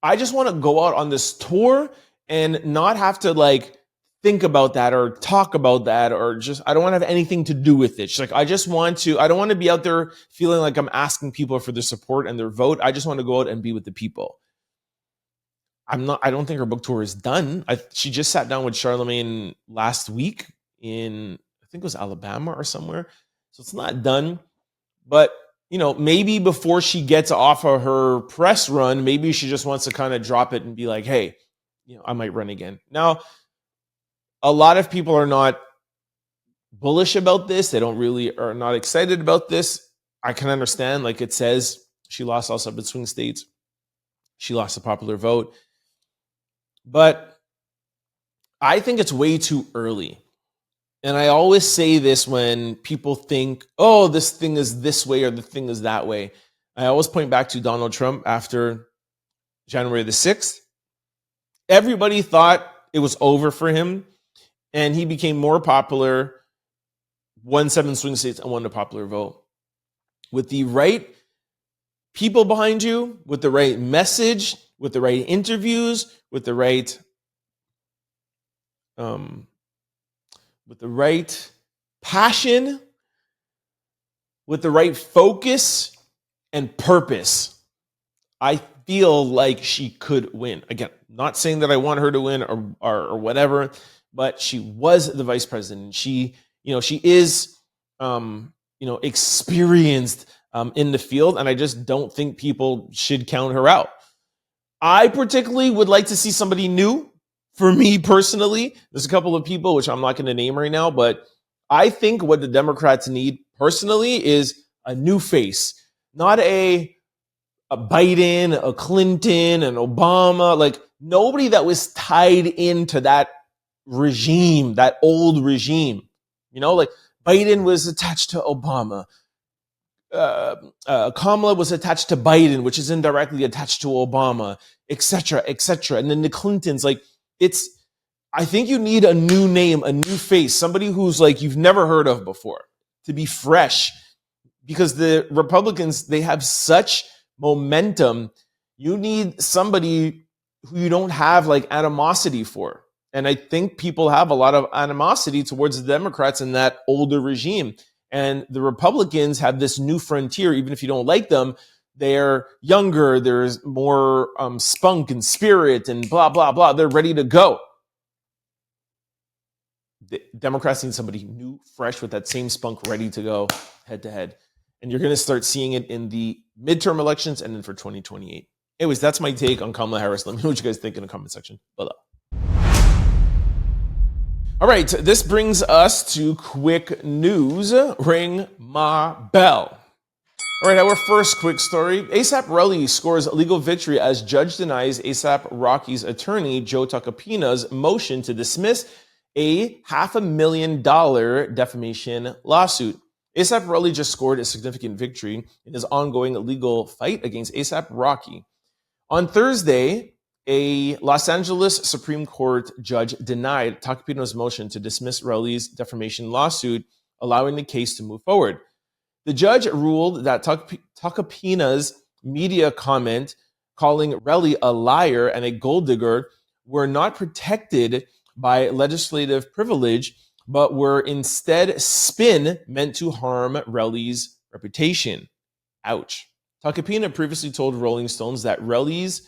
I just want to go out on this tour and not have to like think about that or talk about that or just, I don't want to have anything to do with it. She's like, I don't want to be out there feeling like I'm asking people for their support and their vote. I just want to go out and be with the people. I don't think her book tour is done. She just sat down with Charlemagne last week in, I think it was Alabama or somewhere. So it's not done, but you know, maybe before she gets off of her press run, maybe she just wants to kind of drop it and be like, hey, you know, I might run again. Now, a lot of people are not bullish about this. They are not excited about this. I can understand, like it says, she lost all 7 swing states. She lost the popular vote. But I think it's way too early. And I always say this when people think, oh, this thing is this way or the thing is that way. I always point back to Donald Trump after January the 6th. Everybody thought it was over for him, and he became more popular, won 7 swing states, and won the popular vote. With the right people behind you, with the right message, with the right interviews, with the right passion, with the right focus and purpose, I feel like she could win. Again, not saying that I want her to win or whatever, but she was the vice president. She is experienced in the field, and I just don't think people should count her out. I particularly would like to see somebody new. For me personally, there's a couple of people, which I'm not going to name right now, but I think what the Democrats need personally is a new face, not a Biden, a Clinton, an Obama, like nobody that was tied into that regime, that old regime. You know, like Biden was attached to Obama. Kamala was attached to Biden, which is indirectly attached to Obama, et cetera, et cetera. And then the Clintons, like I think you need a new name, a new face, somebody who's like you've never heard of before to be fresh, because the Republicans, they have such momentum. You need somebody who you don't have like animosity for. And I think people have a lot of animosity towards the Democrats in that older regime. And the Republicans have this new frontier. Even if you don't like them, they're younger, there's more spunk and spirit and blah, blah, blah. They're ready to go. The Democrats need somebody new, fresh, with that same spunk, ready to go head to head. And you're going to start seeing it in the midterm elections and then for 2028. Anyways, that's my take on Kamala Harris. Let me know what you guys think in the comment section below. All right, this brings us to quick news. Ring my bell. All right, our first quick story. ASAP Relli scores legal victory as judge denies ASAP Rocky's attorney, Joe Tacopina's motion to dismiss a $500,000 defamation lawsuit. ASAP Relli just scored a significant victory in his ongoing legal fight against ASAP Rocky. On Thursday, A Los Angeles Supreme Court judge denied Tacopina's motion to dismiss Relli's defamation lawsuit, allowing the case to move forward. The judge ruled that Tacopina's media comment calling Relli a liar and a gold digger were not protected by legislative privilege, but were instead spin meant to harm Relli's reputation. Ouch. Tacopina previously told Rolling Stones that Relli's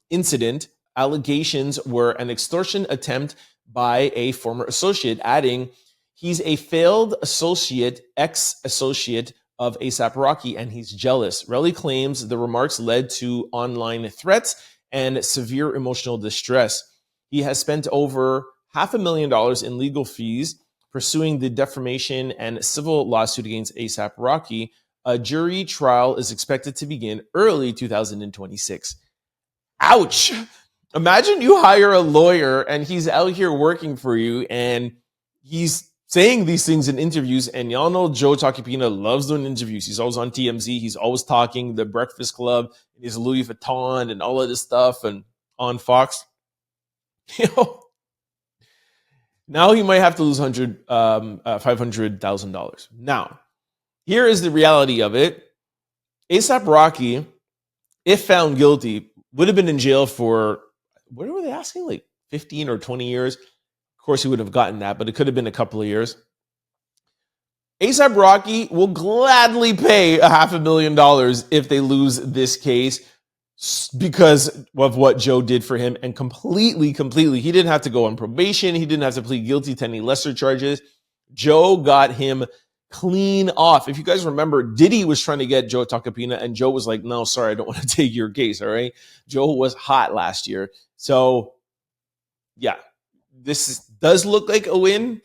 incident allegations were an extortion attempt by a former associate, adding, "He's a failed associate, ex-associate of A$AP Rocky, and he's jealous." Relli claims the remarks led to online threats and severe emotional distress. He has spent over $500,000 in legal fees pursuing the defamation and civil lawsuit against A$AP Rocky. A jury trial is expected to begin early 2026. Ouch! Imagine you hire a lawyer and he's out here working for you and he's saying these things in interviews, and y'all know Joe Tacopina loves doing interviews. He's always on TMZ. He's always talking The Breakfast Club, and his Louis Vuitton and all of this stuff, and on Fox. Now he might have to lose $500,000. Now, here is the reality of it. A$AP Rocky, if found guilty, would have been in jail for, what were they asking, like 15 or 20 years? Of course, he would have gotten that, but it could have been a couple of years. A$AP Rocky will gladly pay $500,000 if they lose this case because of what Joe did for him, and completely, he didn't have to go on probation. He didn't have to plead guilty to any lesser charges. Joe got him clean off. If you guys remember, Diddy was trying to get Joe Tacopina, and Joe was like, "No, sorry, I don't want to take your case." All right. Joe was hot last year. So yeah, does look like a win.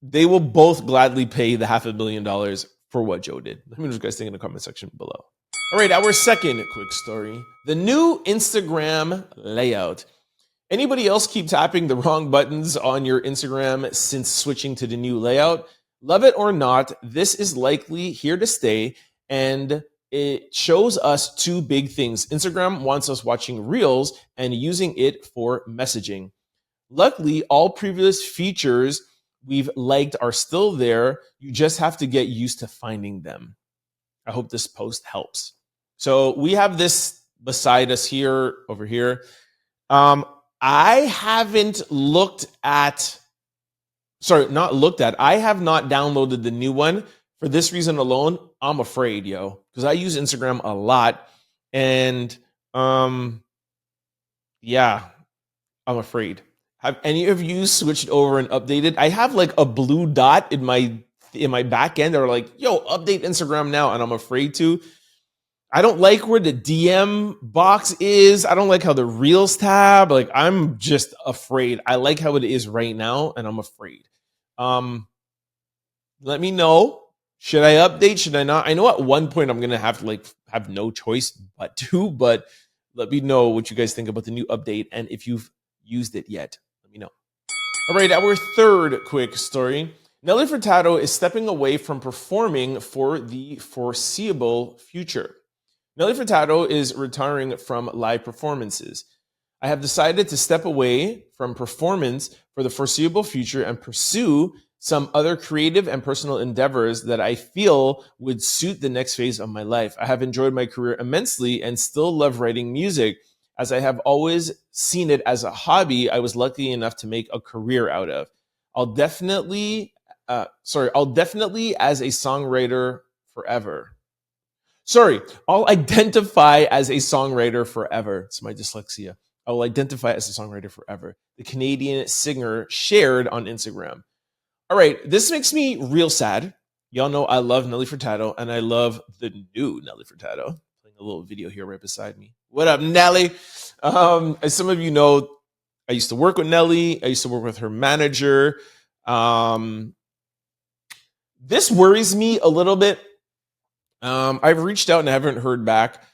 They will both gladly pay the $500,000 for what Joe did. Let me know what you guys think in the comment section below. All right, our second quick story. The new Instagram layout. Anybody else keep tapping the wrong buttons on your Instagram since switching to the new layout? Love it or not, this is likely here to stay, and it shows us two big things. Instagram wants us watching Reels and using it for messaging. Luckily, all previous features we've liked are still there. You just have to get used to finding them. I hope this post helps. So we have this beside us here, over here. I have not downloaded the new one for this reason alone. I'm afraid, because I use Instagram a lot, and yeah, I'm afraid. Have any of you switched over and updated? I have like a blue dot in my back end that are like, "Yo, update Instagram now," and I'm afraid to. I don't like where the DM box is. I don't like how the Reels tab. Like, I'm just afraid. I like how it is right now, and I'm afraid. Let me know. Should I update? Should I not? I know at one point I'm gonna have to have no choice but to. But let me know what you guys think about the new update, and if you've used it yet. Let me know. All right, our third quick story. Nelly Furtado is stepping away from performing for the foreseeable future. Nelly Furtado is retiring from live performances. "I have decided to step away from performance for the foreseeable future and pursue some other creative and personal endeavors that I feel would suit the next phase of my life. I have enjoyed my career immensely and still love writing music. As I have always seen it as a hobby, I was lucky enough to make a career out of. I'll definitely as a songwriter forever. I'll identify as a songwriter forever." It's my dyslexia. "I will identify as a songwriter forever," the Canadian singer shared on Instagram. All right, this makes me real sad. Y'all know I love Nelly Furtado, and I love the new Nelly Furtado. Playing a little video here right beside me. What up, Nelly? As some of you know, I used to work with Nelly. I used to work with her manager. This worries me a little bit. I've reached out and I haven't heard back.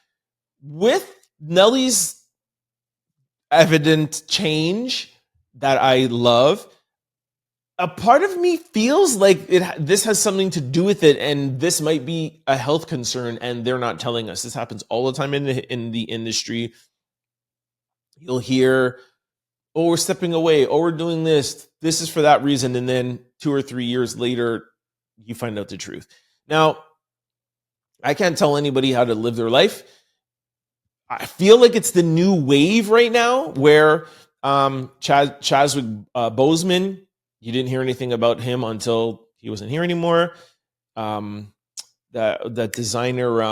With Nelly's evident change that I love, a part of me feels like this has something to do with it, and this might be a health concern, and they're not telling us. This happens all the time in the industry. you'll hear, oh, we're stepping away, oh, we're doing this. This is for that reason. And then 2 or 3 years later, you find out the truth. Now, I can't tell anybody how to live their life. I feel like it's the new wave right now where Chadwick Boseman, you didn't hear anything about him until he wasn't here anymore. That designer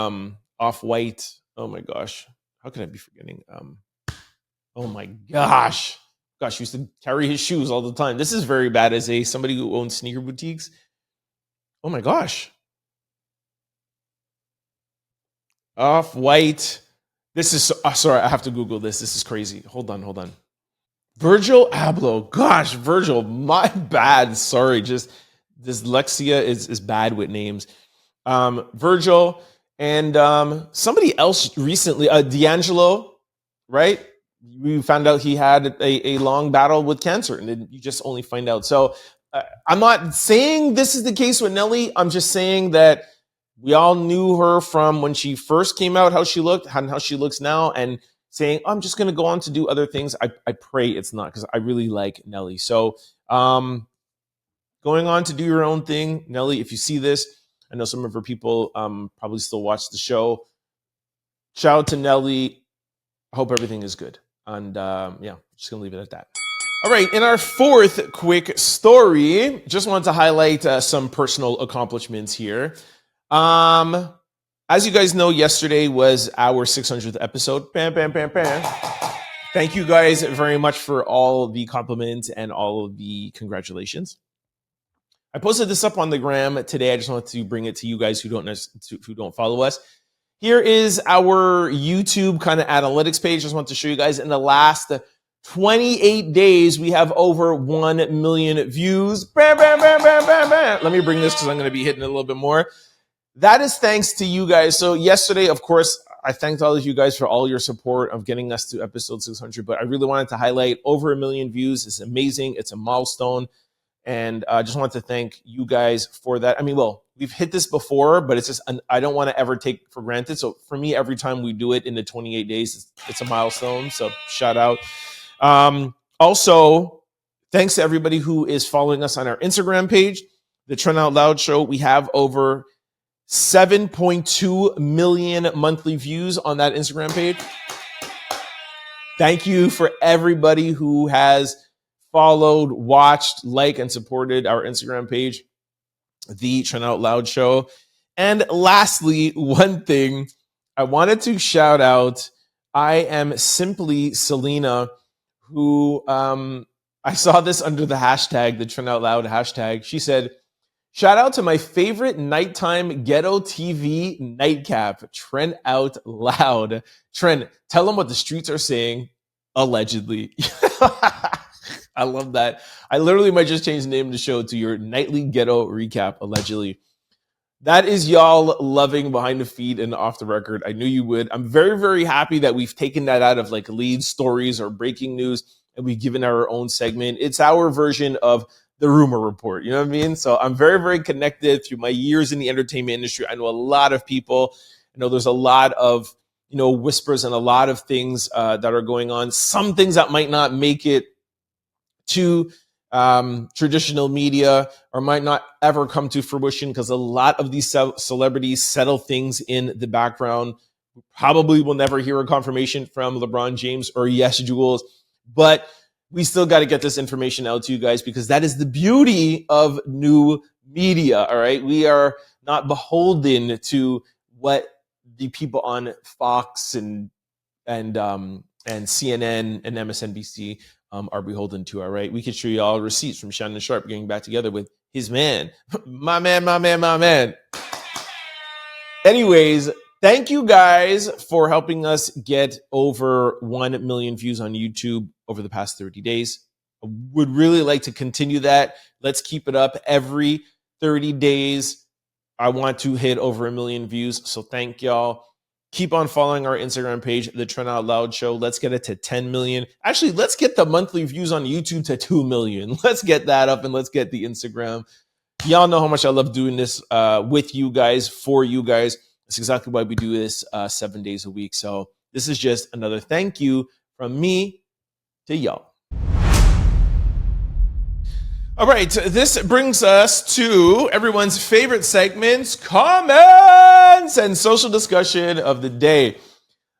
Off-White, oh my gosh, how could I be forgetting? Oh my gosh, he used to carry his shoes all the time. This is very bad as somebody who owns sneaker boutiques. Oh my gosh. Off-White. This is, sorry, I have to Google this. This is crazy. Hold on. Virgil Abloh. Gosh, Virgil, my bad. Sorry, just dyslexia is bad with names. Virgil and somebody else recently, D'Angelo, right? We found out he had a long battle with cancer, and then you just only find out. So I'm not saying this is the case with Nelly. I'm just saying that we all knew her from when she first came out, how she looked, and how she looks now, and saying, I'm just going to go on to do other things. I pray it's not, because I really like Nelly. So going on to do your own thing. Nelly, if you see this, I know some of her people probably still watch the show. Shout out to Nelly. I hope everything is good. And yeah, just going to leave it at that. All right, in our fourth quick story, just wanted to highlight some personal accomplishments here. As you guys know, yesterday was our 600th episode. Bam, bam, bam, bam. Thank you guys very much for all the compliments and all of the congratulations. I posted this up on the gram today. I just wanted to bring it to you guys who don't follow us. Here is our YouTube kind of analytics page. Just want to show you guys in the last 28 days, we have over 1 million views. Bam, bam, bam, bam, bam, bam. Let me bring this because I'm going to be hitting it a little bit more. That is thanks to you guys. So yesterday, of course, I thanked all of you guys for all your support of getting us to episode 600. But I really wanted to highlight over 1 million views. It's amazing. It's a milestone. And I just wanted to thank you guys for that. I mean, well, we've hit this before, but it's just, I don't want to ever take for granted. So for me, every time we do it in the 28 days, it's a milestone. So shout out. Also, thanks to everybody who is following us on our Instagram page, The Trend Out Loud Show. We have over 7.2 million monthly views on that Instagram page. Thank you for everybody who has followed, watched, liked, and supported our Instagram page, The Trend Out Loud Show. And lastly, one thing I wanted to shout out, I am simply Selena, who I saw this under the hashtag, the Trend Out Loud hashtag. She said, shout out to my favorite nighttime ghetto TV nightcap, Trend Out Loud. Trend, tell them what the streets are saying, allegedly. I love that. I literally might just change the name of the show to your nightly ghetto recap, allegedly. That is y'all loving behind the feed and off the record. I knew you would. I'm very, very happy that we've taken that out of like lead stories or breaking news and we've given our own segment. It's our version of the rumor report. You know what I mean? So I'm very, very connected through my years in the entertainment industry. I know a lot of people. I know there's a lot of, whispers and a lot of things that are going on. Some things that might not make it to traditional media or might not ever come to fruition because a lot of these celebrities settle things in the background. We probably will never hear a confirmation from LeBron James or Yes Julz, but we still got to get this information out to you guys because that is the beauty of new media. All right. We are not beholden to what the people on Fox and CNN and MSNBC are beholden to. All right. We can show you all receipts from Shannan Sharpe getting back together with his man. My man. Anyways, thank you guys for helping us get over 1 million views on YouTube over the past 30 days. I would really like to continue that. Let's keep it up every 30 days. I want to hit over 1 million views. So thank y'all. Keep on following our Instagram page, The Trend Out Loud Show. Let's get it to 10 million. Actually, let's get the monthly views on YouTube to 2 million. Let's get that up and let's get the Instagram. Y'all know how much I love doing this with you guys, for you guys. That's exactly why we do this 7 days a week. So this is just another thank you from me to y'all. All right, this brings us to everyone's favorite segments, comments and social discussion of the day.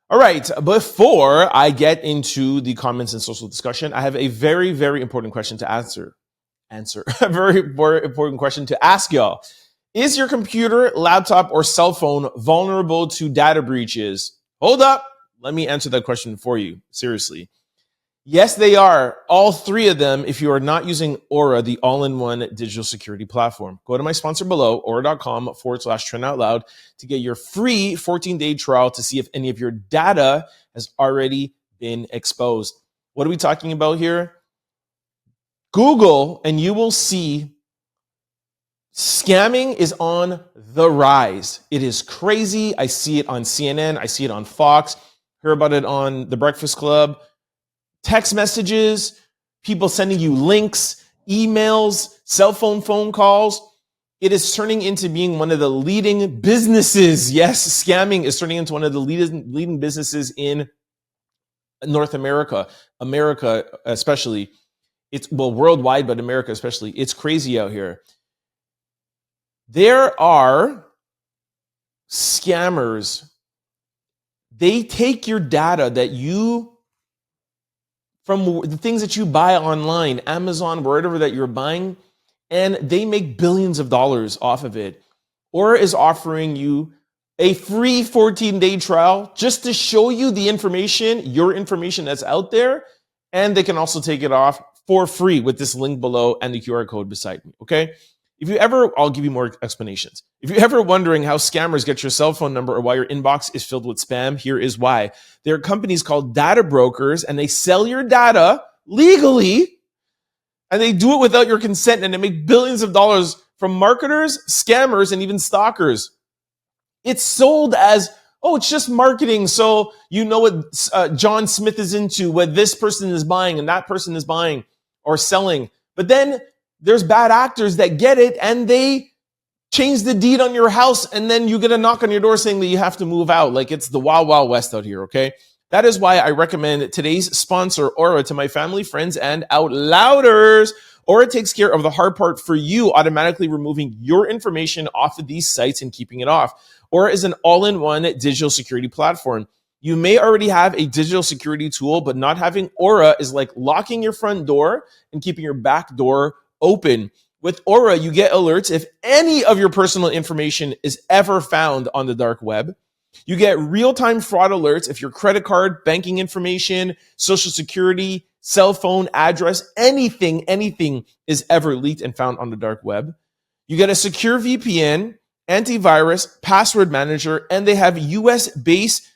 All right, before I get into the comments and social discussion, I have a very, very important question to answer. A very important question to ask y'all. Is your computer, laptop, or cell phone vulnerable to data breaches? Hold up. Let me answer that question for you. Seriously. Yes, they are. All three of them if you are not using Aura, the all-in-one digital security platform. Go to my sponsor below, aura.com/trendoutloud to get your free 14-day trial to see if any of your data has already been exposed. What are we talking about here? Google, and you will see scamming is on the rise. It is crazy. I see it on CNN. I see it on Fox. Heard about it on The Breakfast Club. Text messages, people sending you links, emails, cell phone calls. It is turning into being one of the leading businesses. Yes, scamming is turning into one of the leading businesses in North America, especially. It's worldwide, but America especially. It's crazy out here. There are scammers. They take your data that you from the things that you buy online, Amazon, wherever that you're buying, and they make billions of dollars off of it. Aura is offering you a free 14-day trial just to show you the information, your information that's out there, and they can also take it off for free with this link below and the QR code beside me, okay? If you ever, I'll give you more explanations. If you're ever wondering how scammers get your cell phone number or why your inbox is filled with spam, here is why. There are companies called data brokers, and they sell your data legally, and they do it without your consent, and they make billions of dollars from marketers, scammers, and even stalkers. It's sold as, oh, it's just marketing, so you know what John Smith is into, what this person is buying and that person is buying or selling. But then there's bad actors that get it and they change the deed on your house, and then you get a knock on your door saying that you have to move out. Like it's the Wild Wild West out here, okay? That is why I recommend today's sponsor, Aura, to my family, friends, and out louders. Aura takes care of the hard part for you, automatically removing your information off of these sites and keeping it off. Aura is an all-in-one digital security platform. You may already have a digital security tool, but not having Aura is like locking your front door and keeping your back door open. With Aura, you get alerts if any of your personal information is ever found on the dark web. You get real-time fraud alerts if your credit card, banking information, social security, cell phone address, anything is ever leaked and found on the dark web. You get a secure VPN, antivirus, password manager, and they have US-based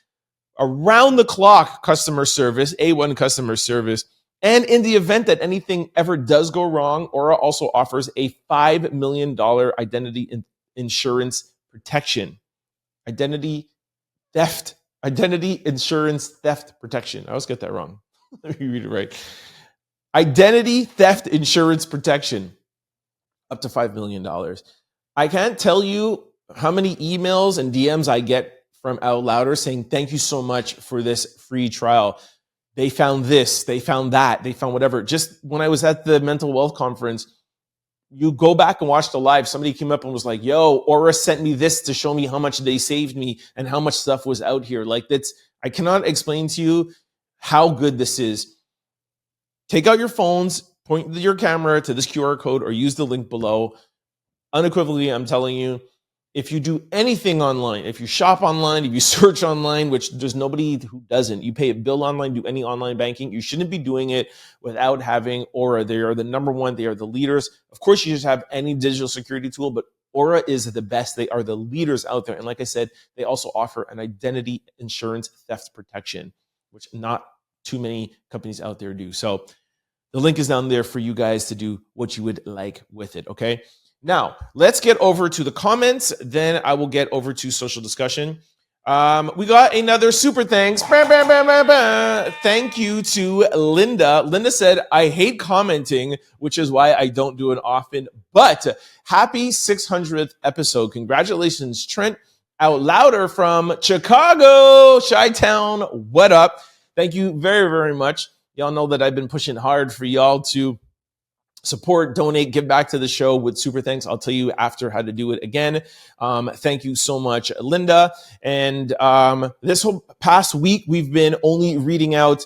around-the-clock customer service, A1 customer service. And in the event that anything ever does go wrong, Aura also offers a $5 million identity insurance protection. Identity insurance theft protection. I always get that wrong. Let me read it right. Identity theft insurance protection. Up to $5 million. I can't tell you how many emails and DMs I get from Out Louder saying, thank you so much for this free trial. They found this, they found that, they found whatever. Just when I was at the mental wealth conference, you go back and watch the live, somebody came up and was like, yo, Aura sent me this to show me how much they saved me and how much stuff was out here. Like that's, I cannot explain to you how good this is. Take out your phones, point your camera to this QR code or use the link below. Unequivocally, I'm telling you, if you do anything online, if you shop online, if you search online, which there's nobody who doesn't, you pay a bill online, do any online banking, you shouldn't be doing it without having Aura. They are the number one. They are the leaders. Of course, you just have any digital security tool, but Aura is the best. They are the leaders out there. And like I said, they also offer an identity insurance theft protection, which not too many companies out there do. So the link is down there for you guys to do what you would like with it, okay? Now, let's get over to the comments. Then I will get over to social discussion. We got another super thanks. Thank you to Linda. Linda said, I hate commenting, which is why I don't do it often. But happy 600th episode. Congratulations, Trent. Out Louder from Chicago, Chi-Town. What up? Thank you very, very much. Y'all know that I've been pushing hard for y'all to support, donate, give back to the show with super thanks. I'll tell you after how to do it again. Thank you so much, Linda. And this whole past week, we've been only reading out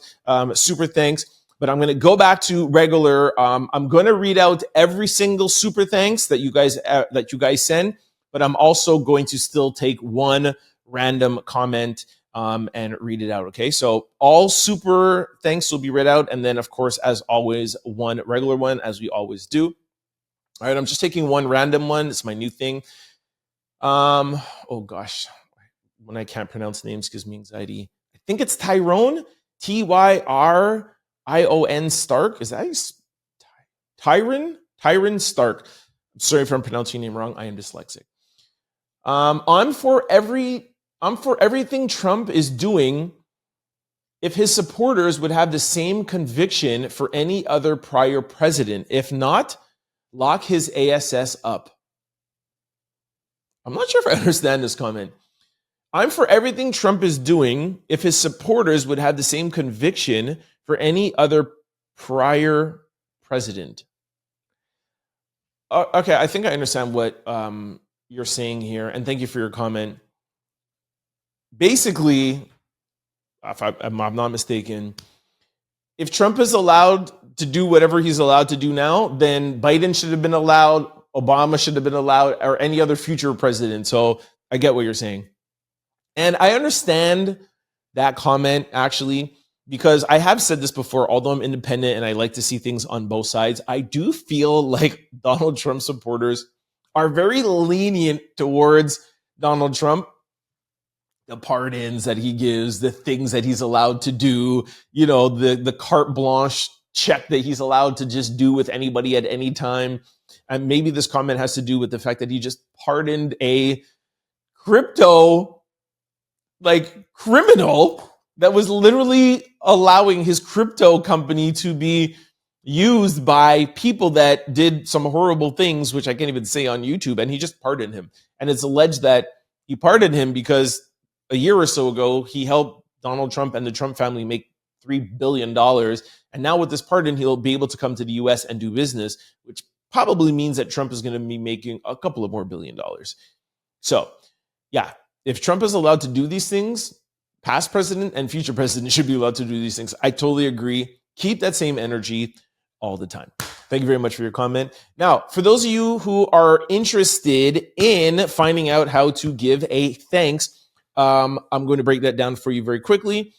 super thanks, but I'm going to go back to regular. I'm going to read out every single super thanks that you guys send, but I'm also going to still take one random comment and read it out. Okay, so all super thanks will be read out, and then of course, as always, one regular one, as we always do. All right, I'm just taking one random one. It's my new thing. Oh gosh, when I can't pronounce names gives me anxiety. I think it's Tyrone, Tyrion Stark. Is that Tyron Stark? I'm sorry if I'm pronouncing your name wrong. I am dyslexic. I'm for everything Trump is doing if his supporters would have the same conviction for any other prior president. If not, lock his ASS up. I'm not sure if I understand this comment. I'm for everything Trump is doing if his supporters would have the same conviction for any other prior president. Okay, I think I understand what you're saying here, and thank you for your comment. Basically, if I'm not mistaken, if Trump is allowed to do whatever he's allowed to do now, then Biden should have been allowed, Obama should have been allowed, or any other future president. So I get what you're saying. And I understand that comment, actually, because I have said this before, although I'm independent and I like to see things on both sides, I do feel like Donald Trump supporters are very lenient towards Donald Trump. The pardons that he gives, the things that he's allowed to do, you know, the carte blanche check that he's allowed to just do with anybody at any time. And maybe this comment has to do with the fact that he just pardoned a crypto criminal that was literally allowing his crypto company to be used by people that did some horrible things, which I can't even say on YouTube, and he just pardoned him. And it's alleged that he pardoned him because a year or so ago, he helped Donald Trump and the Trump family make $3 billion. And now with this pardon, he'll be able to come to the US and do business, which probably means that Trump is going to be making a couple of more $1 billion. So, yeah, if Trump is allowed to do these things, past president and future president should be allowed to do these things. I totally agree. Keep that same energy all the time. Thank you very much for your comment. Now, for those of you who are interested in finding out how to give a thanks, I'm going to break that down for you very quickly.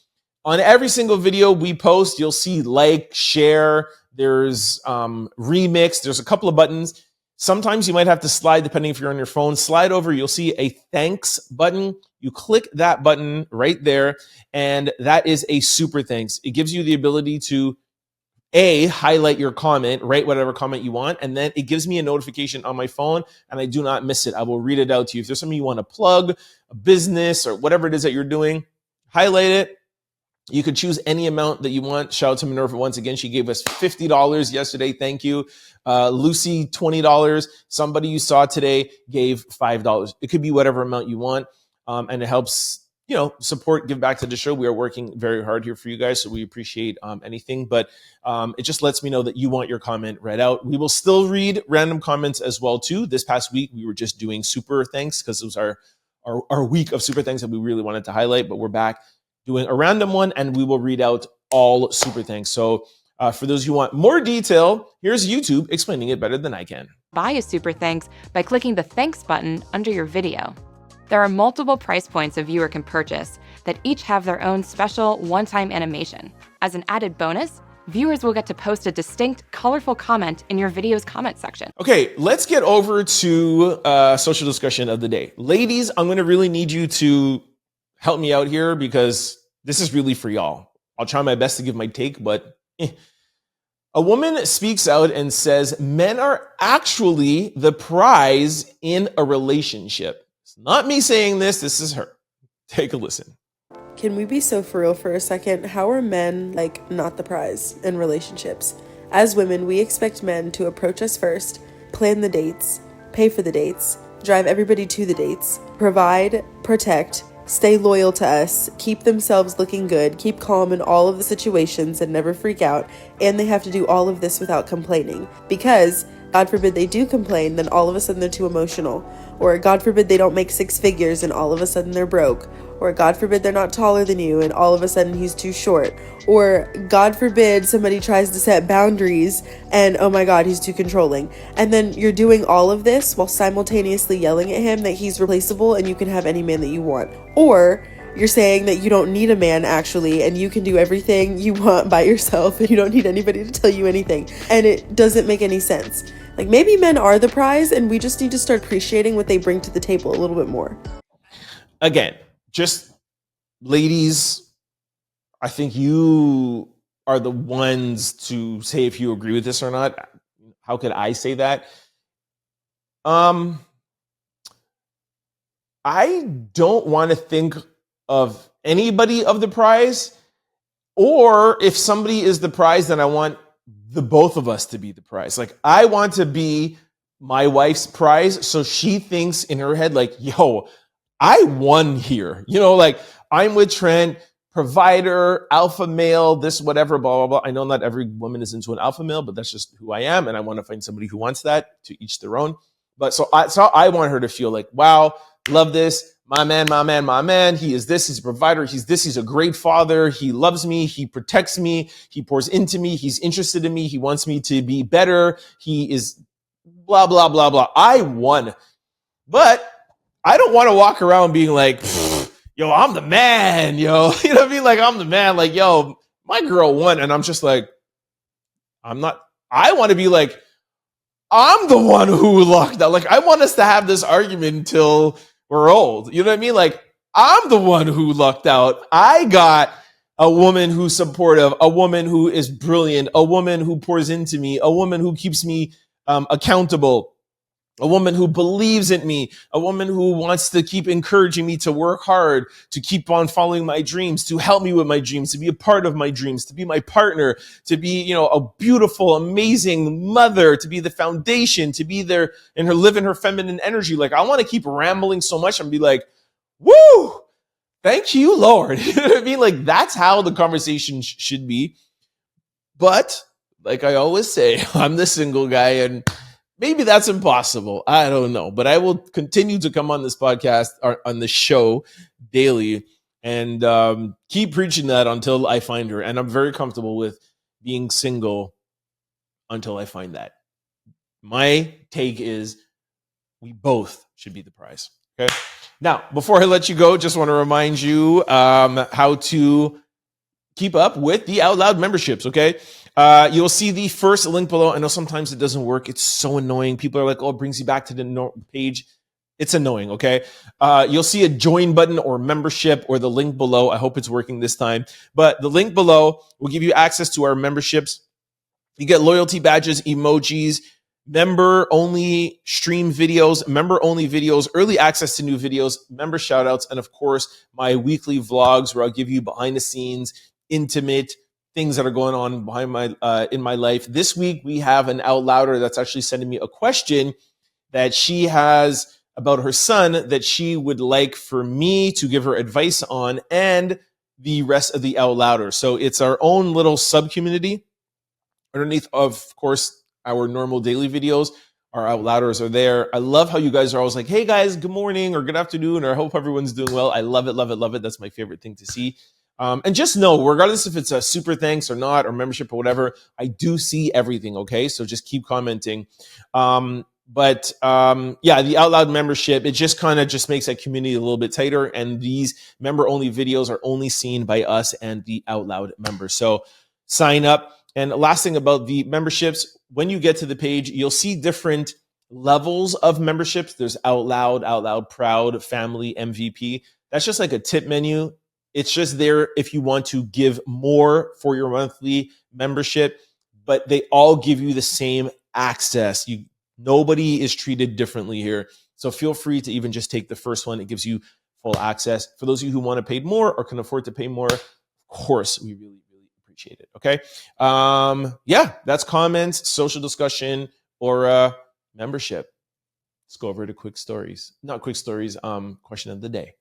On every single video we post, you'll see like, share, there's remix, there's a couple of buttons. Sometimes you might have to slide, depending if you're on your phone. Slide over, you'll see a thanks button. You click that button right there, and that is a super thanks. It gives you the ability to highlight your comment, write whatever comment you want, and then it gives me a notification on my phone, and I do not miss it. I will read it out to you. If there's something you want to plug, a business, or whatever it is that you're doing, highlight it. You could choose any amount that you want. Shout out to Minerva once again. She gave us $50 yesterday. Thank you. Lucy, $20. Somebody you saw today gave $5. It could be whatever amount you want, and it helps support, give back to the show. We are working very hard here for you guys, so we appreciate anything. But it just lets me know that you want your comment read out. We will still read random comments as well, too. This past week, we were just doing super thanks because it was our week of super thanks that we really wanted to highlight. But we're back doing a random one, and we will read out all super thanks. So for those who want more detail, here's YouTube explaining it better than I can. Buy a super thanks by clicking the thanks button under your video. There are multiple price points a viewer can purchase that each have their own special one-time animation. As an added bonus, viewers will get to post a distinct, colorful comment in your video's comment section. Okay, let's get over to social discussion of the day. Ladies, I'm going to really need you to help me out here because this is really for y'all. I'll try my best to give my take, but A woman speaks out and says men are actually the prize in a relationship. It's not me saying this is her. Take a listen. Can we be so for real for a second? How are men, not the prize in relationships? As women, we expect men to approach us first, plan the dates, pay for the dates, drive everybody to the dates, provide, protect, stay loyal to us, keep themselves looking good, keep calm in all of the situations and never freak out, and they have to do all of this without complaining. Because, God forbid they do complain, then all of a sudden they're too emotional. Or God forbid they don't make 6 figures and all of a sudden they're broke. Or God forbid they're not taller than you and all of a sudden he's too short. Or God forbid somebody tries to set boundaries and oh my God, he's too controlling. And then you're doing all of this while simultaneously yelling at him that he's replaceable and you can have any man that you want. Or you're saying that you don't need a man actually and you can do everything you want by yourself and you don't need anybody to tell you anything. And it doesn't make any sense. Like, maybe men are the prize and we just need to start appreciating what they bring to the table a little bit more. Again, just ladies, I think you are the ones to say if you agree with this or not. How could I say that? I don't want to think of anybody of the prize, or if somebody is the prize, then I want the both of us to be the prize. Like, I want to be my wife's prize, so she thinks in her head, like, yo, I won here. You know, like, I'm with Trent, provider, alpha male, this, whatever, blah, blah, blah. I know not every woman is into an alpha male, but that's just who I am, and I want to find somebody who wants that, to each their own. But so I want her to feel like, wow, love this. My man, my man, my man. He is this. He's a provider. He's this. He's a great father. He loves me. He protects me. He pours into me. He's interested in me. He wants me to be better. He is blah, blah, blah, blah. I won. But I don't want to walk around being like, yo, I'm the man, yo. You know what I mean? Like, I'm the man. Like, yo, my girl won. And I'm just like, I'm not. I want to be like, I'm the one who lucked out. Like, I want us to have this argument until we're old. You know what I mean? Like, I'm the one who lucked out. I got a woman who's supportive, a woman who is brilliant, a woman who pours into me, a woman who keeps me accountable, a woman who believes in me, a woman who wants to keep encouraging me to work hard, to keep on following my dreams, to help me with my dreams, to be a part of my dreams, to be my partner, to be, you know, a beautiful, amazing mother, to be the foundation, to be there and her live in her feminine energy. Like, I want to keep rambling so much and be like, woo, thank you, Lord. You know what I mean? Like, that's how the conversation should be. But like I always say, I'm the single guy, and maybe that's impossible. I don't know. But I will continue to come on this podcast or on the show daily and keep preaching that until I find her. And I'm very comfortable with being single until I find that. My take is we both should be the prize. Okay. Now, before I let you go, just want to remind you how to keep up with the Out Loud memberships. Okay. You'll see the first link below. I know sometimes it doesn't work. It's so annoying. People are like, oh, it brings you back to the page. It's annoying, okay? You'll see a join button or membership or the link below. I hope it's working this time. But the link below will give you access to our memberships. You get loyalty badges, emojis, member-only stream videos, member-only videos, early access to new videos, member shout-outs, and, of course, my weekly vlogs where I'll give you behind-the-scenes, intimate things that are going on behind my in my life. This week, we have an Out Louder that's actually sending me a question that she has about her son that she would like for me to give her advice on, and the rest of the Out Louder. So it's our own little sub-community underneath, of course, our normal daily videos. Our Out Louders are there. I love how you guys are always like, hey guys, good morning or good afternoon, or I hope everyone's doing well. I love it, love it, love it. That's my favorite thing to see. And just know, regardless if it's a super thanks or not, or membership or whatever, I do see everything, okay? So just keep commenting. Yeah, the Out Loud membership, it just kind of just makes that community a little bit tighter, and these member-only videos are only seen by us and the Out Loud members. So sign up. And last thing about the memberships, when you get to the page, you'll see different levels of memberships. There's Out Loud, Proud, Family, MVP. That's just like a tip menu. It's just there if you want to give more for your monthly membership, but they all give you the same access. Nobody is treated differently here. So feel free to even just take the first one. It gives you full access. For those of you who want to pay more or can afford to pay more, of course, we really, really appreciate it. Okay. Yeah, that's comments, social discussion, or membership. Let's go over to quick stories. Not quick stories, question of the day.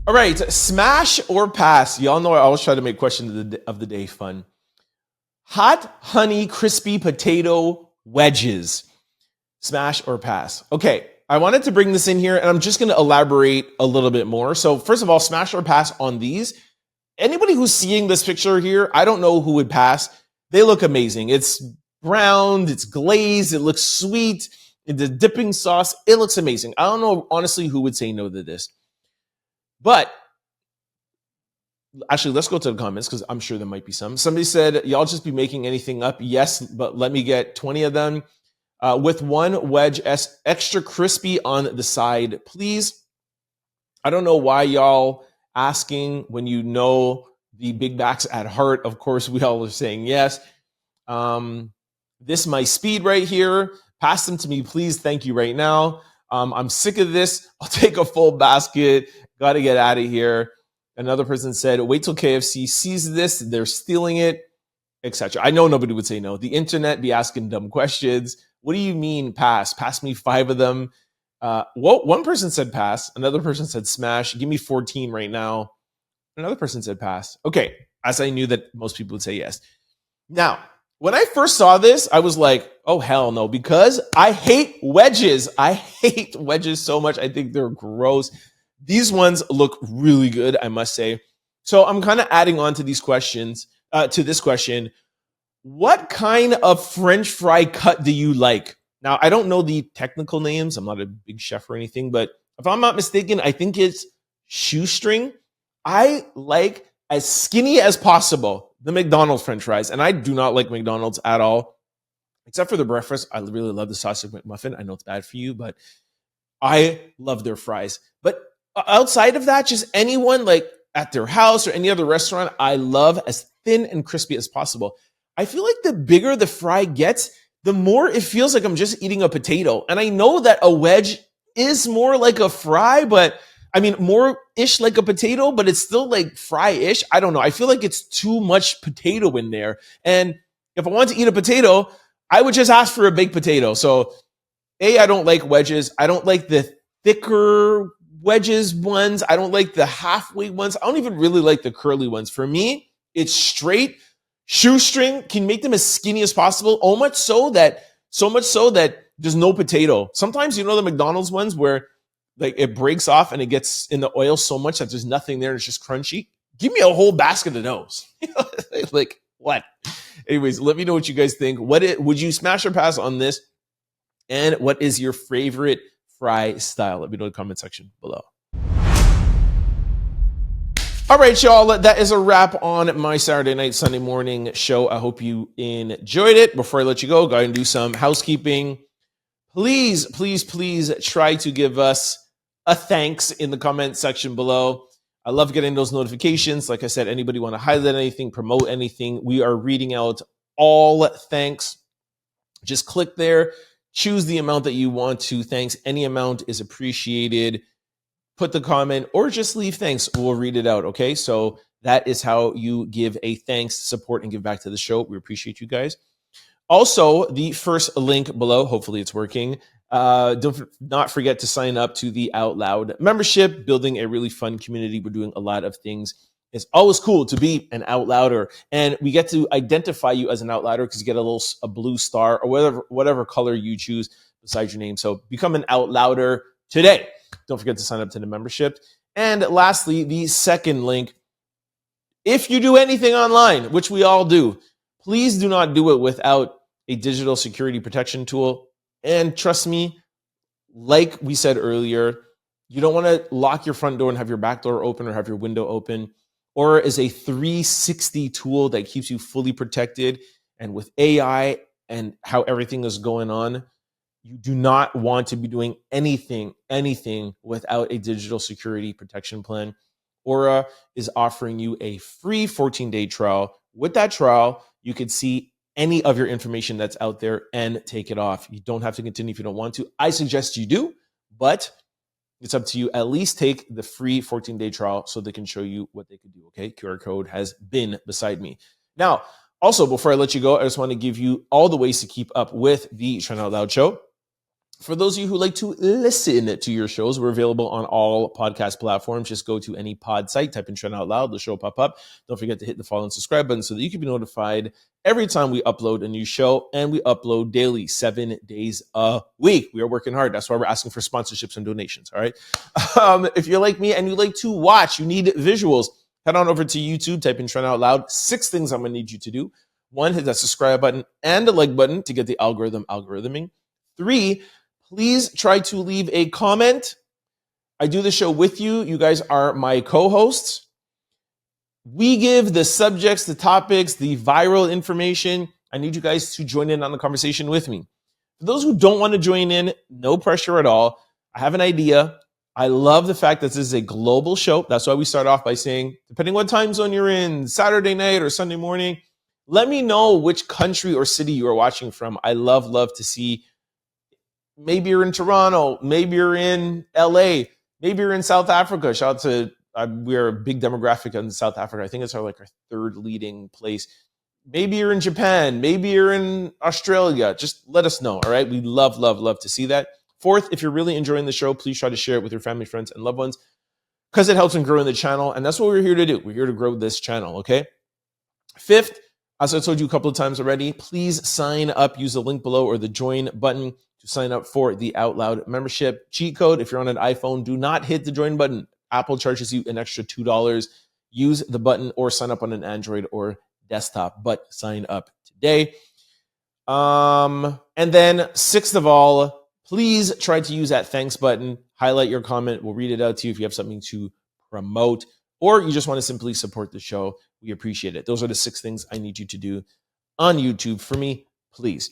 All right, smash or pass. Y'all know I always try to make question of the day fun. Hot honey crispy potato wedges. Smash or pass? Okay, I wanted to bring this in here, and I'm just going to elaborate a little bit more. So first of all, smash or pass on these. Anybody who's seeing this picture here, I don't know who would pass. They look amazing. It's browned, it's glazed, it looks sweet. The dipping sauce, it looks amazing. I don't know, honestly, who would say no to this. But actually, let's go to the comments because I'm sure there might be some. Somebody said, y'all just be making anything up. Yes, but let me get 20 of them. With one wedge extra crispy on the side, please. I don't know why y'all asking when you know the big backs at heart. Of course, we all are saying yes. This my speed right here. Pass them to me, please. Thank you right now. I'm sick of this. I'll take a full basket. Got to get out of here. Another person said, wait till KFC sees this. They're stealing it, etc. I know nobody would say no. The internet be asking dumb questions. What do you mean pass? Pass me 5 of them. One person said pass. Another person said smash. Give me 14 right now. Another person said pass. Okay, as I knew that most people would say yes. Now, when I first saw this, I was like, oh, hell no, because I hate wedges. I hate wedges so much. I think they're gross. These ones look really good, I must say. So I'm kind of adding on to these questions, to this question. What kind of French fry cut do you like? Now, I don't know the technical names. I'm not a big chef or anything, but if I'm not mistaken, I think it's shoestring. I like as skinny as possible the McDonald's French fries, and I do not like McDonald's at all, except for the breakfast. I really love the sausage McMuffin. I know it's bad for you, but I love their fries. But outside of that, just anyone like at their house or any other restaurant, I love as thin and crispy as possible. I feel like the bigger the fry gets, the more it feels like I'm just eating a potato. And I know that a wedge is more like a fry, but I mean, more-ish like a potato, but it's still like fry-ish. I don't know. I feel like it's too much potato in there. And if I want to eat a potato, I would just ask for a baked potato. So, I don't like wedges. I don't like the thicker wedges ones. I don't like the halfway ones. I don't even really like the curly ones. For me, it's straight shoestring. Can make them as skinny as possible. So much so that there's no potato. Sometimes, you know, the McDonald's ones where like it breaks off and it gets in the oil so much that there's nothing there and it's just crunchy. Give me a whole basket of those. Like what? Anyways, let me know what you guys think. Would you smash or pass on this? And what is your favorite fry style? Let me know in the comment section below. All right, y'all, that is a wrap on my Saturday night, Sunday morning show. I hope you enjoyed it. Before I let you go ahead and do some housekeeping. Please, please, please try to give us a thanks in the comment section below. I love getting those notifications. Like I said, anybody want to highlight anything, promote anything, we are reading out all thanks. Just click there, choose the amount that you want to thanks. Any amount is appreciated. Put the comment or just leave thanks. We'll read it out, okay? So that is how you give a thanks, support, and give back to the show. We appreciate you guys. Also, the first link below, hopefully it's working. Don't not forget to sign up to the Out Loud membership, building a really fun community. We're doing a lot of things. It's always cool to be an Out Louder, and we get to identify you as an Out Louder because you get a blue star or whatever color you choose beside your name. So become an Out Louder today. Don't forget to sign up to the membership. And lastly, the second link. If you do anything online, which we all do, please do not do it without a digital security protection tool. And trust me, like we said earlier, you don't want to lock your front door and have your back door open or have your window open. Aura is a 360 tool that keeps you fully protected. And with AI and how everything is going on, you do not want to be doing anything without a digital security protection plan. Aura is offering you a free 14-day trial. With that trial, you could see any of your information that's out there and take it off. You don't have to continue if you don't want to. I suggest you do, but it's up to you. At least take the free 14-day trial so they can show you what they could do, okay? QR code has been beside me. Now, also, before I let you go, I just want to give you all the ways to keep up with the Shannan Out Loud show. For those of you who like to listen to your shows, we're available on all podcast platforms. Just go to any pod site, type in Trend Out Loud, the show will pop up. Don't forget to hit the follow and subscribe button so that you can be notified every time we upload a new show, and we upload daily, 7 days a week. We are working hard. That's why we're asking for sponsorships and donations, all right? If you're like me and you like to watch, you need visuals, head on over to YouTube, type in Trend Out Loud. 6 things I'm going to need you to do. 1, hit that subscribe button and the like button to get the algorithming. 3, please try to leave a comment. I do the show with you. You guys are my co-hosts. We give the subjects, the topics, the viral information. I need you guys to join in on the conversation with me. For those who don't want to join in, no pressure at all. I have an idea. I love the fact that this is a global show. That's why we start off by saying, depending what time zone you're in, Saturday night or Sunday morning, let me know which country or city you are watching from. I love to see. Maybe you're in Toronto. Maybe you're in LA. Maybe you're in South Africa. Shout out to, we're a big demographic in South Africa. I think it's our 3rd leading place. Maybe you're in Japan. Maybe you're in Australia. Just let us know, all right? We love to see that. 4th, if you're really enjoying the show, please try to share it with your family, friends, and loved ones because it helps in growing the channel, and that's what we're here to do. We're here to grow this channel, okay? 5th, as I told you a couple of times already, please sign up. Use the link below or the join button to sign up for the Out Loud membership. Cheat code, if you're on an iPhone, do not hit the join button. Apple charges you an extra $2. Use the button or sign up on an Android or desktop, but sign up today. And then 6th of all, please try to use that thanks button. Highlight your comment. We'll read it out to you if you have something to promote, or you just want to simply support the show. We appreciate it. Those are the 6 things I need you to do on YouTube for me, please.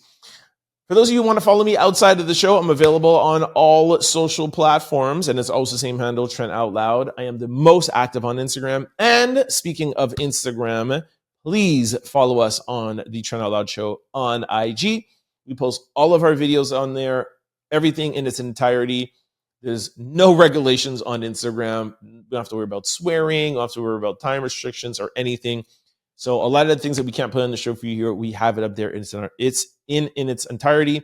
For those of you who want to follow me outside of the show, I'm available on all social platforms, and it's always the same handle, Trent Out Loud. I am the most active on Instagram. And speaking of Instagram, please follow us on the Trent Out Loud Show on IG. We post all of our videos on there, everything in its entirety. There's no regulations on Instagram. You don't have to worry about swearing. You don't have to worry about time restrictions or anything. So a lot of the things that we can't put on the show for you here, we have it up there. It's in its entirety.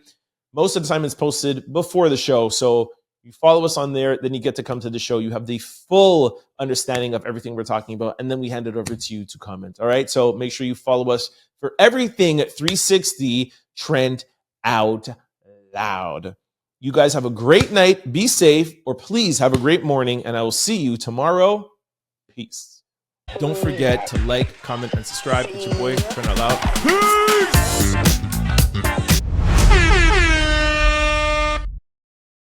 Most of the time it's posted before the show. So you follow us on there, then you get to come to the show. You have the full understanding of everything we're talking about, and then we hand it over to you to comment. All right? So make sure you follow us for everything 360 Trent Out Loud. You guys have a great night. Be safe, or please have a great morning, and I will see you tomorrow. Peace. Don't forget to like, comment, and subscribe. It's your boy, Trent Out Loud. Peace!